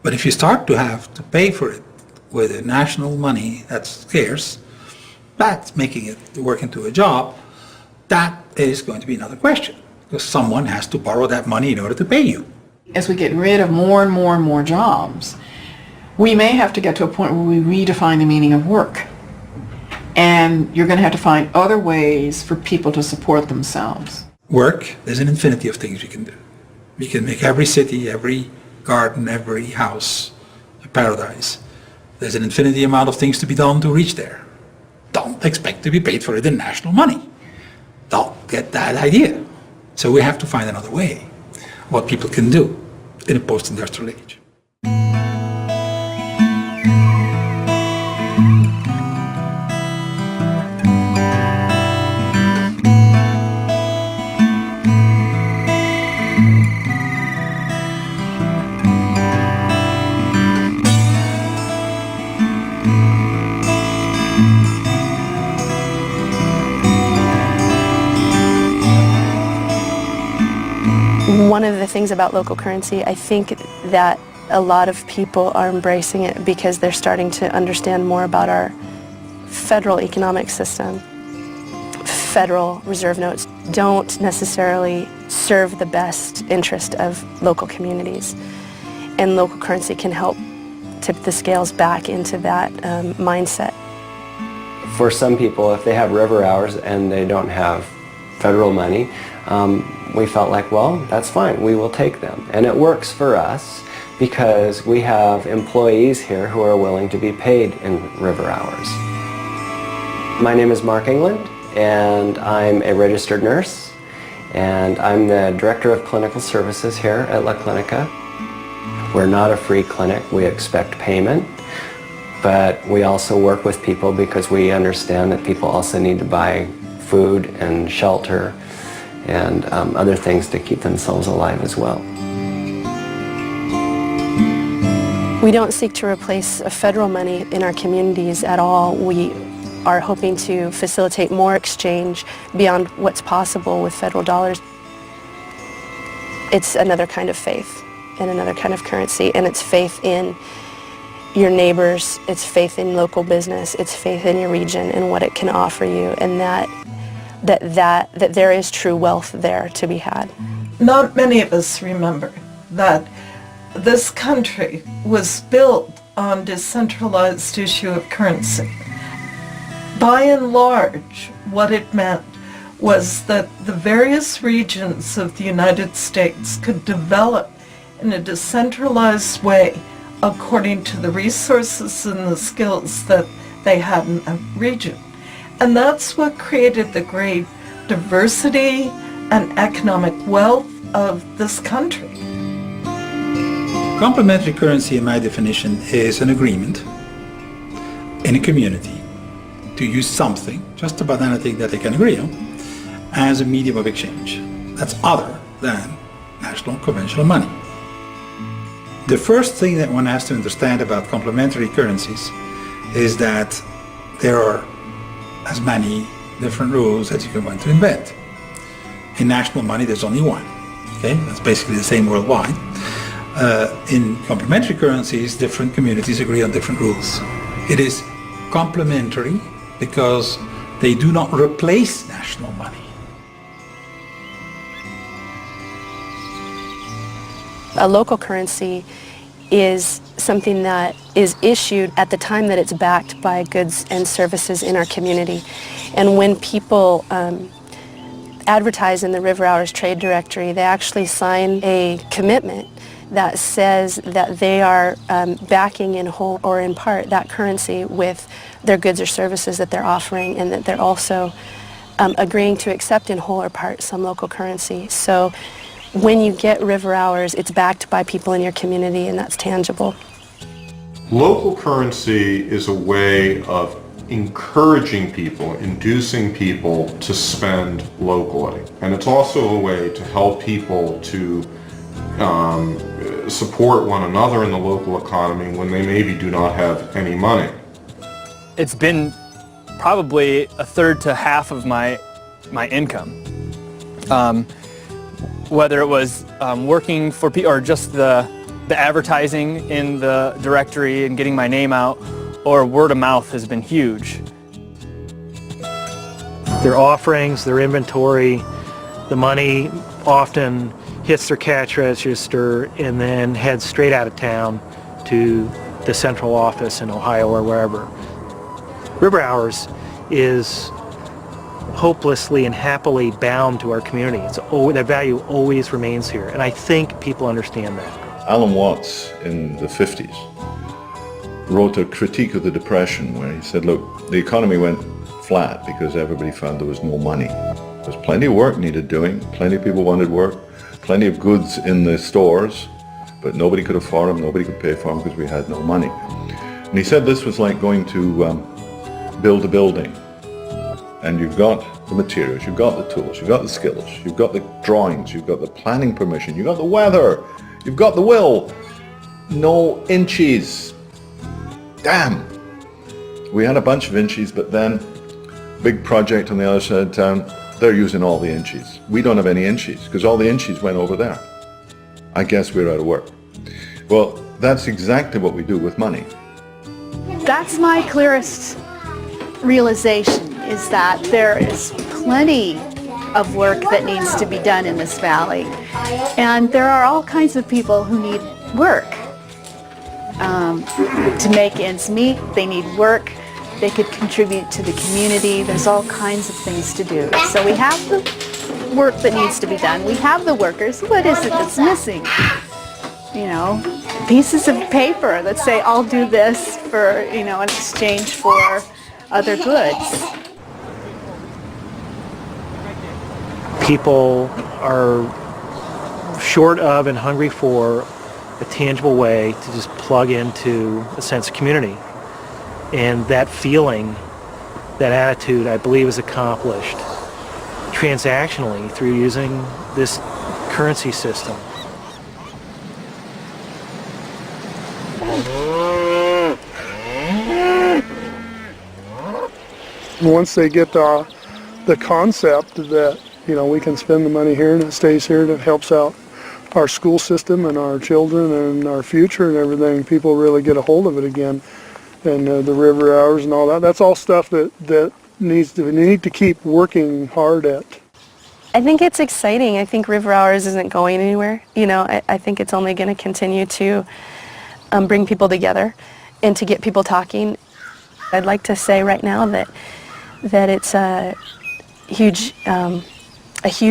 But if you start to have to pay for it with a national money that's scarce, that's making it work into a job, that is going to be another question. Because someone has to borrow that money in order to pay you. As we get rid of more and more and more jobs, we may have to get to a point where we redefine the meaning of work. And you're going to have to find other ways for people to support themselves. Work, there's an infinity of things we can do. We can make every city, every garden, every house a paradise. There's an infinity amount of things to be done to reach there. Don't expect to be paid for it in national money. Don't get that idea. So we have to find another way of what people can do in a post-industrial age. One of the things about local currency, I think that a lot of people are embracing it because they're starting to understand more about our federal economic system. Federal reserve notes don't necessarily serve the best interest of local communities, and local currency can help tip the scales back into that mindset. For some people, if they have river hours and they don't have federal money, we felt like, well, that's fine, we will take them. And it works for us because we have employees here who are willing to be paid in river hours. My name is Mark England, and I'm a registered nurse, and I'm the Director of Clinical Services here at La Clinica. We're not a free clinic, we expect payment, but we also work with people because we understand that people also need to buy food and shelter and other things to keep themselves alive as well. We don't seek to replace federal money in our communities at all. We are hoping to facilitate more exchange beyond what's possible with federal dollars. It's another kind of faith and another kind of currency, and it's faith in your neighbors, it's faith in local business, it's faith in your region and what it can offer you, and that there is true wealth there to be had. Not many of us remember that this country was built on decentralized issue of currency. By and large, what it meant was that the various regions of the United States could develop in a decentralized way according to the resources and the skills that they had in a region. And that's what created the great diversity and economic wealth of this country. Complementary currency, in my definition, is an agreement in a community to use something, just about anything that they can agree on, as a medium of exchange. That's other than national conventional money. The first thing that one has to understand about complementary currencies is that there are as many different rules as you can want to invent. In national money, there's only one. Okay, that's basically the same worldwide. In complementary currencies, different communities agree on different rules. It is complementary because they do not replace national money. A local currency is something that is issued at the time that it's backed by goods and services in our community. And when people advertise in the River Hours Trade Directory, they actually sign a commitment that says that they are backing in whole or in part that currency with their goods or services that they're offering, and that they're also agreeing to accept in whole or part some local currency. So when you get River Hours, it's backed by people in your community, and that's tangible. Local currency is a way of encouraging people, inducing people to spend locally. And it's also a way to help people to support one another in the local economy when they maybe do not have any money. It's been probably a third to half of my income. Whether it was working for people or just the advertising in the directory and getting my name out, or word of mouth has been huge. Their offerings, their inventory, the money often hits their cash register and then heads straight out of town to the central office in Ohio or wherever. River Hours is hopelessly and happily bound to our community. That value always remains here, and I think people understand that. Alan Watts in the 50s wrote a critique of the Depression where he said, look, the economy went flat because everybody found there was no money. There's plenty of work needed doing, plenty of people wanted work, plenty of goods in the stores, but nobody could afford them, nobody could pay for them because we had no money. And he said this was like going to build a building. And you've got the materials, you've got the tools, you've got the skills, you've got the drawings, you've got the planning permission, you've got the weather, you've got the will. No inches. Damn. We had a bunch of inches, but then big project on the other side of town, they're using all the inches. We don't have any inches because all the inches went over there. I guess we're out of work. Well, that's exactly what we do with money. That's my clearest realization, is that there is plenty of work that needs to be done in this valley. And there are all kinds of people who need work to make ends meet. They need work. They could contribute to the community. There's all kinds of things to do. So we have the work that needs to be done. We have the workers. What is it that's missing? You know, pieces of paper that say, I'll do this for, you know, in exchange for other goods. People are short of and hungry for a tangible way to just plug into a sense of community. And that feeling, that attitude, I believe is accomplished transactionally through using this currency system. Once they get the concept that, you know, we can spend the money here and it stays here and it helps out our school system and our children and our future and everything, people really get a hold of it again. And the river hours and all that, that's all stuff that need to keep working hard at. I think it's exciting. I think river hours isn't going anywhere. You know, I think it's only going to continue to bring people together and to get people talking. I'd like to say right now that it's a huge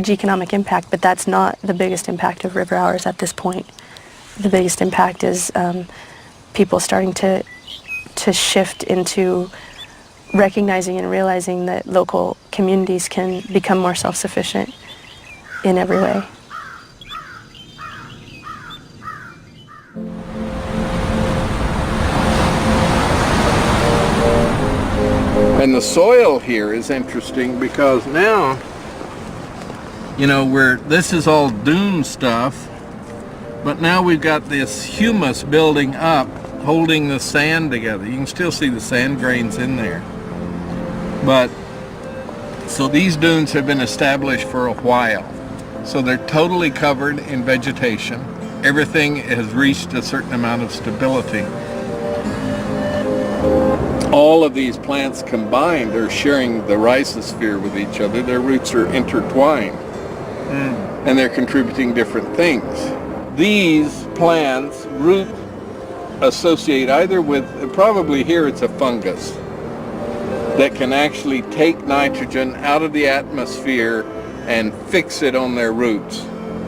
economic impact, but that's not the biggest impact of river hours at this point. The biggest impact is people starting to shift into recognizing and realizing that local communities can become more self-sufficient in every way. And the soil here is interesting because now, you know, this is all dune stuff, but now we've got this humus building up, holding the sand together. You can still see the sand grains in there. But, so these dunes have been established for a while. So they're totally covered in vegetation. Everything has reached a certain amount of stability. All of these plants combined are sharing the rhizosphere with each other. Their roots are intertwined. And they're contributing different things. These plants root associate either with, probably here it's a fungus, that can actually take nitrogen out of the atmosphere and fix it on their roots.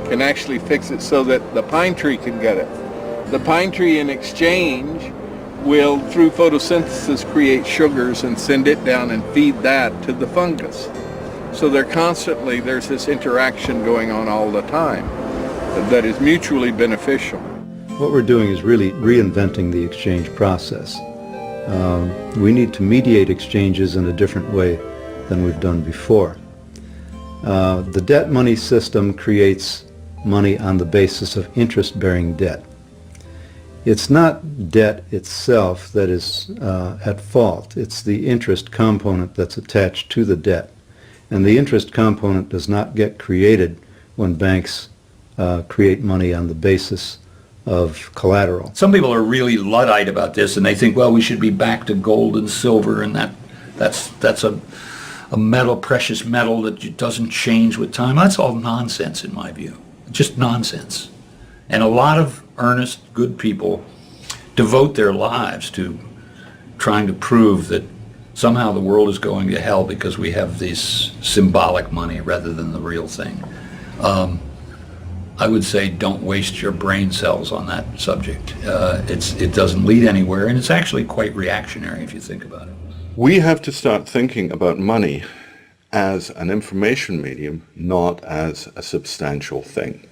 Can actually fix it so that the pine tree can get it. The pine tree in exchange will, through photosynthesis, create sugars and send it down and feed that to the fungus. So there's this interaction going on all the time that is mutually beneficial. What we're doing is really reinventing the exchange process. We need to mediate exchanges in a different way than we've done before. The debt money system creates money on the basis of interest-bearing debt. It's not debt itself that is at fault. It's the interest component that's attached to the debt. And the interest component does not get created when banks create money on the basis of collateral. Some people are really Luddite about this, and they think, well, we should be back to gold and silver, and that's a metal, precious metal that doesn't change with time. That's all nonsense in my view. Just nonsense. And a lot of earnest, good people devote their lives to trying to prove that somehow the world is going to hell because we have this symbolic money rather than the real thing. I would say don't waste your brain cells on that subject. It doesn't lead anywhere, and it's actually quite reactionary if you think about it. We have to start thinking about money as an information medium, not as a substantial thing.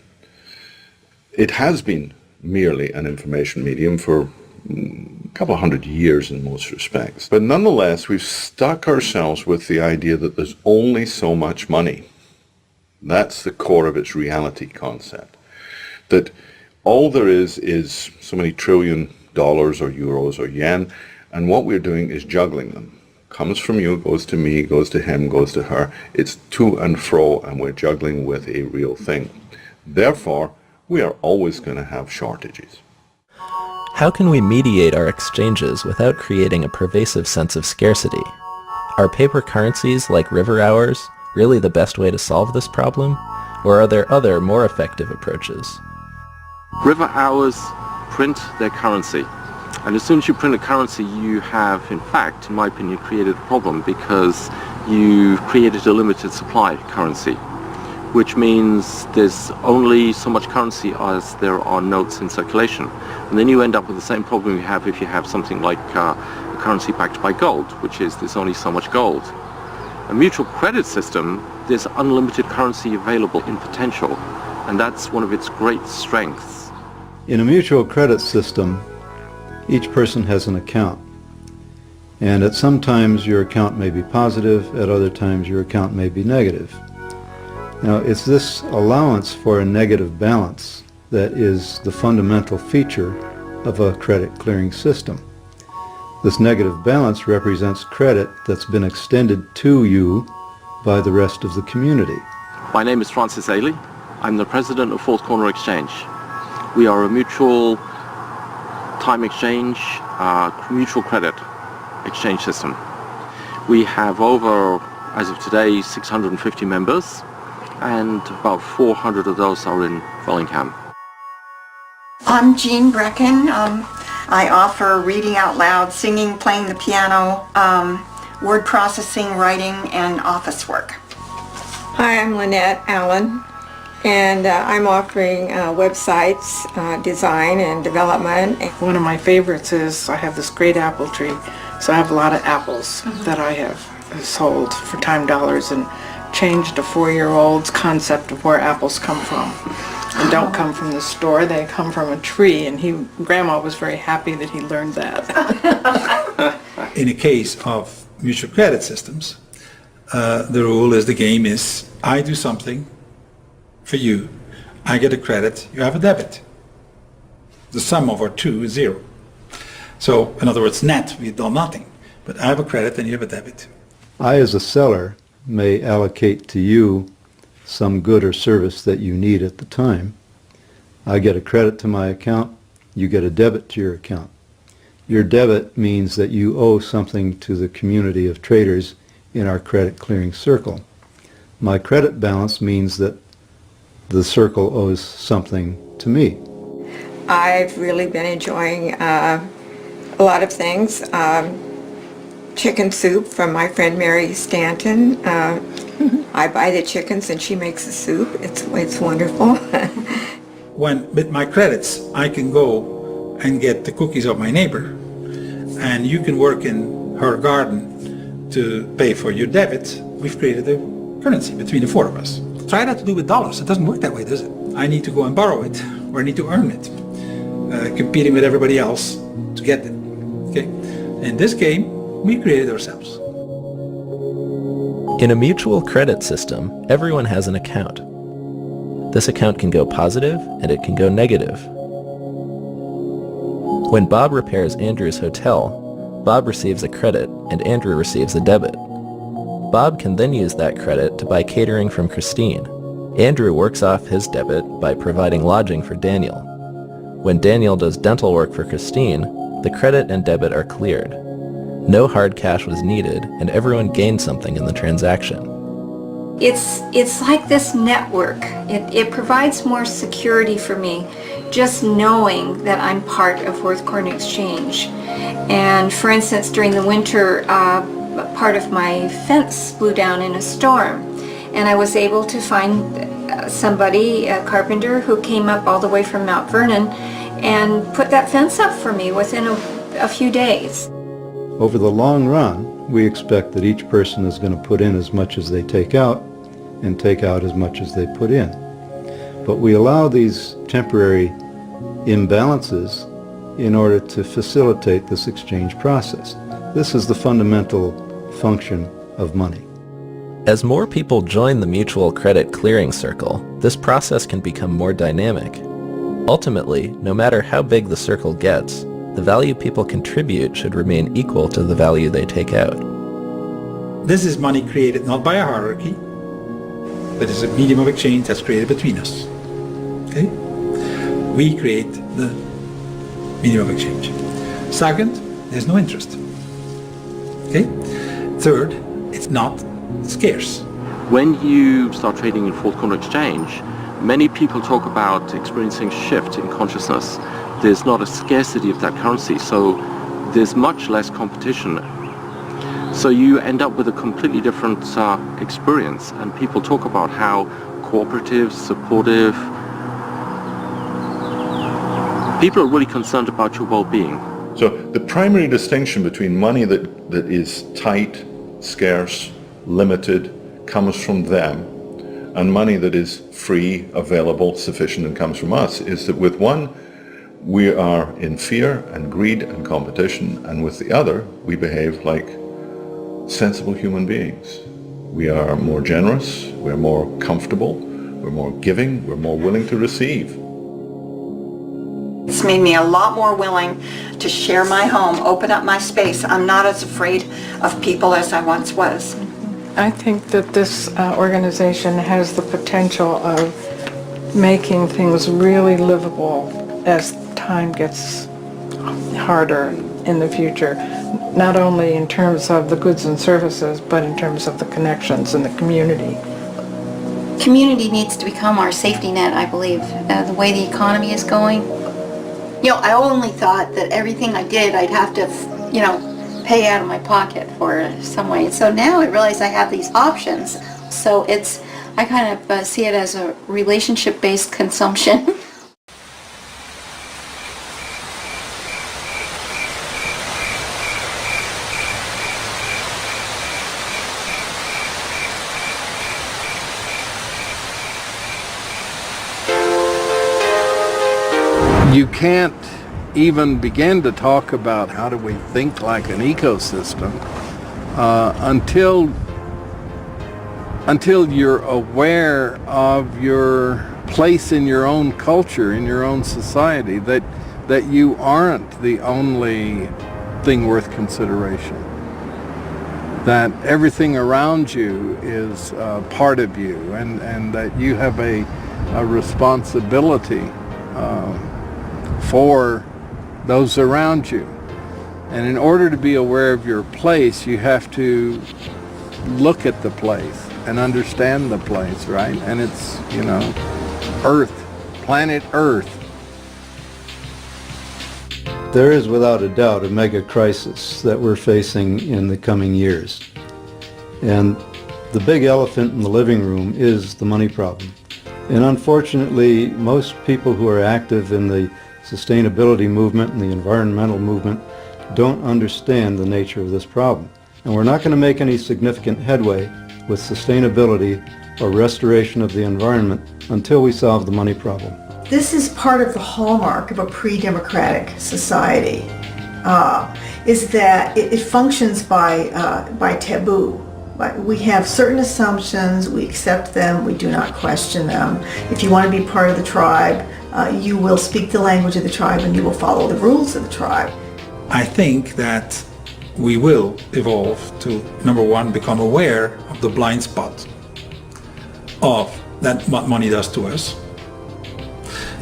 It has been merely an information medium for a couple of hundred years in most respects. But nonetheless, we've stuck ourselves with the idea that there's only so much money. That's the core of its reality concept. That all there is so many trillion dollars or euros or yen, and what we're doing is juggling them. comes from you, goes to me, goes to him, goes to her. It's to and fro, and we're juggling with a real thing. Therefore, we are always going to have shortages. How can we mediate our exchanges without creating a pervasive sense of scarcity? Are paper currencies like river hours really the best way to solve this problem? Or are there other, more effective approaches? River hours print their currency. And as soon as you print a currency, you have, in fact, in my opinion, created a problem, because you've created a limited supply currency, which means there's only so much currency as there are notes in circulation. And then you end up with the same problem you have if you have something like a currency backed by gold, which is there's only so much gold. A mutual credit system, there's unlimited currency available in potential, and that's one of its great strengths. In a mutual credit system, each person has an account, and at some times your account may be positive, at other times your account may be negative. Now, it's this allowance for a negative balance that is the fundamental feature of a credit clearing system. This negative balance represents credit that's been extended to you by the rest of the community. My name is Francis Ailey. I'm the president of Fourth Corner Exchange. We are a mutual time exchange, mutual credit exchange system. We have over, as of today, 650 members, and about 400 of those are in Bellingham. I'm Jean Brecken. I offer reading out loud, singing, playing the piano, word processing, writing, and office work. Hi, I'm Lynette Allen, and I'm offering websites, design and development. One of my favorites is I have this great apple tree, so I have a lot of apples that I have sold for time dollars and changed a 4-year-old's concept of where apples come from. And don't come from the store, they come from a tree, and Grandma was very happy that he learned that. In a case of mutual credit systems, the rule is, the game is, I do something for you, I get a credit, you have a debit. The sum of our two is 0. So, in other words, net, we've done nothing. But I have a credit and you have a debit. I, as a seller, may allocate to you some good or service that you need at the time. I get a credit to my account, you get a debit to your account. Your debit means that you owe something to the community of traders in our credit clearing circle. My credit balance means that the circle owes something to me. I've really been enjoying a lot of things. Chicken soup from my friend Mary Stanton. I buy the chickens and she makes the soup. It's wonderful. When with my credits, I can go and get the cookies of my neighbor, and you can work in her garden to pay for your debit. We've created a currency between the 4 of us. Try that to do with dollars. It doesn't work that way, does it? I need to go and borrow it, or I need to earn it, competing with everybody else to get it. Okay? In this game, we created ourselves. In a mutual credit system, everyone has an account. This account can go positive and it can go negative. When Bob repairs Andrew's hotel, Bob receives a credit and Andrew receives a debit. Bob can then use that credit to buy catering from Christine. Andrew works off his debit by providing lodging for Daniel. When Daniel does dental work for Christine, the credit and debit are cleared. No hard cash was needed, and everyone gained something in the transaction. It's like this network. It provides more security for me, just knowing that I'm part of Fourth Corner Exchange. And for instance, during the winter, part of my fence blew down in a storm, and I was able to find somebody, a carpenter, who came up all the way from Mount Vernon and put that fence up for me within a few days. Over the long run, we expect that each person is going to put in as much as they take out and take out as much as they put in. But we allow these temporary imbalances in order to facilitate this exchange process. This is the fundamental function of money. As more people join the mutual credit clearing circle, this process can become more dynamic. Ultimately, no matter how big the circle gets, the value people contribute should remain equal to the value they take out. this is money created not by a hierarchy, but it's a medium of exchange that's created between us. Okay? We create the medium of exchange. Second, there's no interest. Okay? Third, it's not scarce. When you start trading in fourth corner exchange, many people talk about experiencing shift in consciousness. There's not a scarcity of that currency, so there's much less competition. So you end up with a completely different experience, and people talk about how cooperative, supportive, people are really concerned about your well-being. So the primary distinction between money that is tight, scarce, limited, comes from them, and money that is free, available, sufficient, and comes from us, is that with one, we are in fear and greed and competition, and with the other, we behave like sensible human beings. We are more generous, we're more comfortable, we're more giving, we're more willing to receive. It's made me a lot more willing to share my home, open up my space. I'm not as afraid of people as I once was. I think that this organization has the potential of making things really livable as time gets harder in the future, not only in terms of the goods and services, but in terms of the connections in the community. Community needs to become our safety net, I believe, the way the economy is going. You know, I only thought that everything I did, I'd have to, you know, pay out of my pocket for some way. And so now I realize I have these options. So I kind of see it as a relationship-based consumption. You can't even begin to talk about how do we think like an ecosystem until you're aware of your place in your own culture, in your own society, that you aren't the only thing worth consideration, that everything around you is part of you, and that you have a responsibility for those around you. And in order to be aware of your place, you have to look at the place and understand the place, right? And it's, you know, Earth, planet Earth. There is without a doubt a mega crisis that we're facing in the coming years. And the big elephant in the living room is the money problem. And unfortunately, most people who are active in the sustainability movement and the environmental movement don't understand the nature of this problem. And we're not going to make any significant headway with sustainability or restoration of the environment until we solve the money problem. This is part of the hallmark of a pre-democratic society, is that it functions by taboo. We have certain assumptions, we accept them, we do not question them. If you want to be part of the tribe, you will speak the language of the tribe and you will follow the rules of the tribe. I think that we will evolve to, number one, become aware of the blind spot of that what money does to us.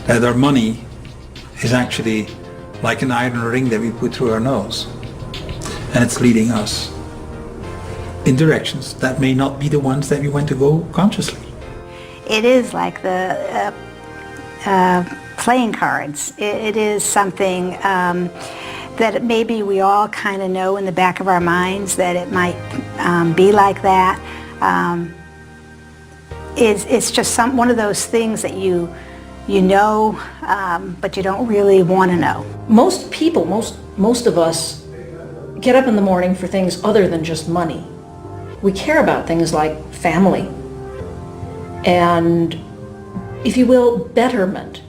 That our money is actually like an iron ring that we put through our nose, and it's leading us in directions that may not be the ones that we want to go consciously. It is like the playing cards. It is something that maybe we all kind of know in the back of our minds that it might be like that. It's just one of those things that you know, but you don't really want to know. Most people, most of us get up in the morning for things other than just money. We care about things like family and, if you will, betterment,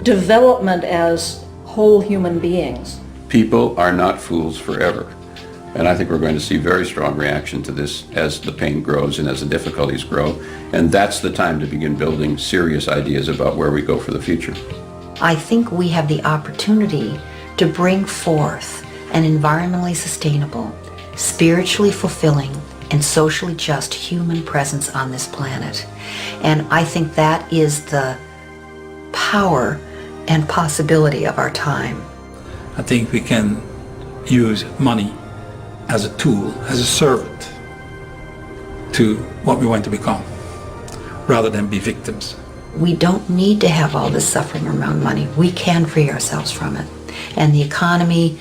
development as whole human beings. People are not fools forever. And I think we're going to see very strong reaction to this as the pain grows and as the difficulties grow. And that's the time to begin building serious ideas about where we go for the future. I think we have the opportunity to bring forth an environmentally sustainable, spiritually fulfilling, and socially just human presence on this planet. And I think that is the power and possibility of our time. I think we can use money as a tool, as a servant to what we want to become, rather than be victims. We don't need to have all this suffering around money. We can free ourselves from it. And the economy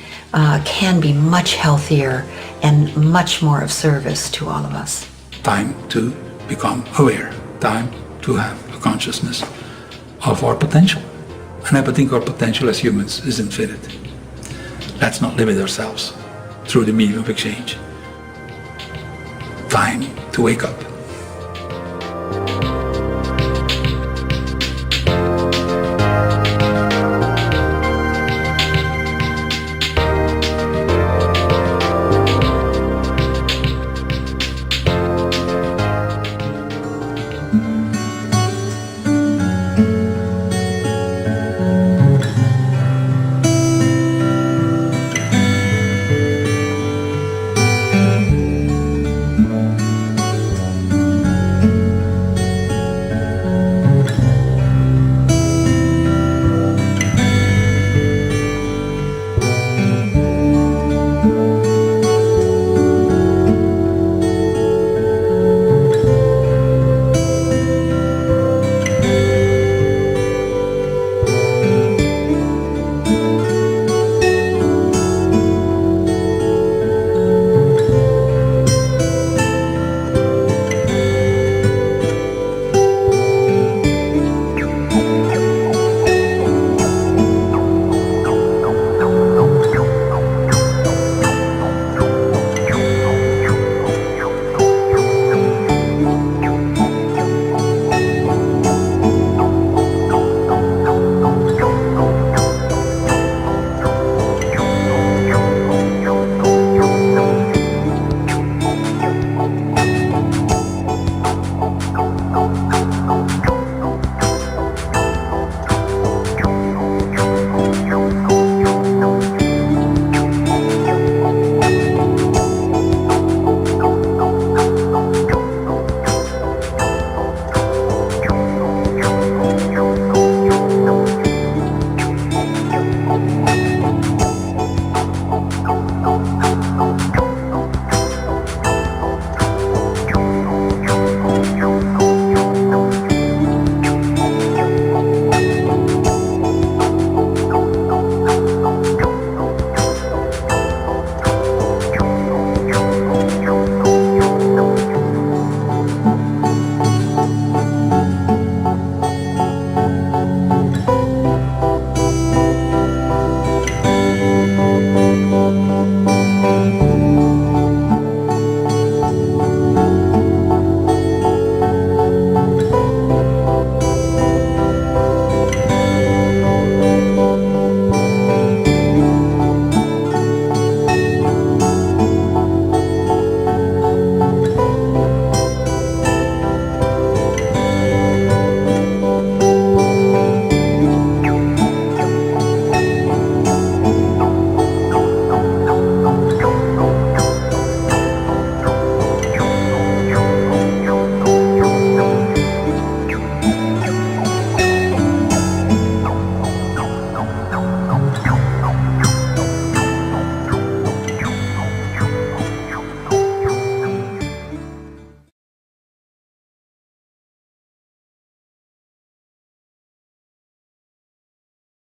can be much healthier and much more of service to all of us. Time to become aware. Time to have a consciousness of our potential. And I think our potential as humans is infinite. Let's not limit ourselves through the medium of exchange. Time to wake up.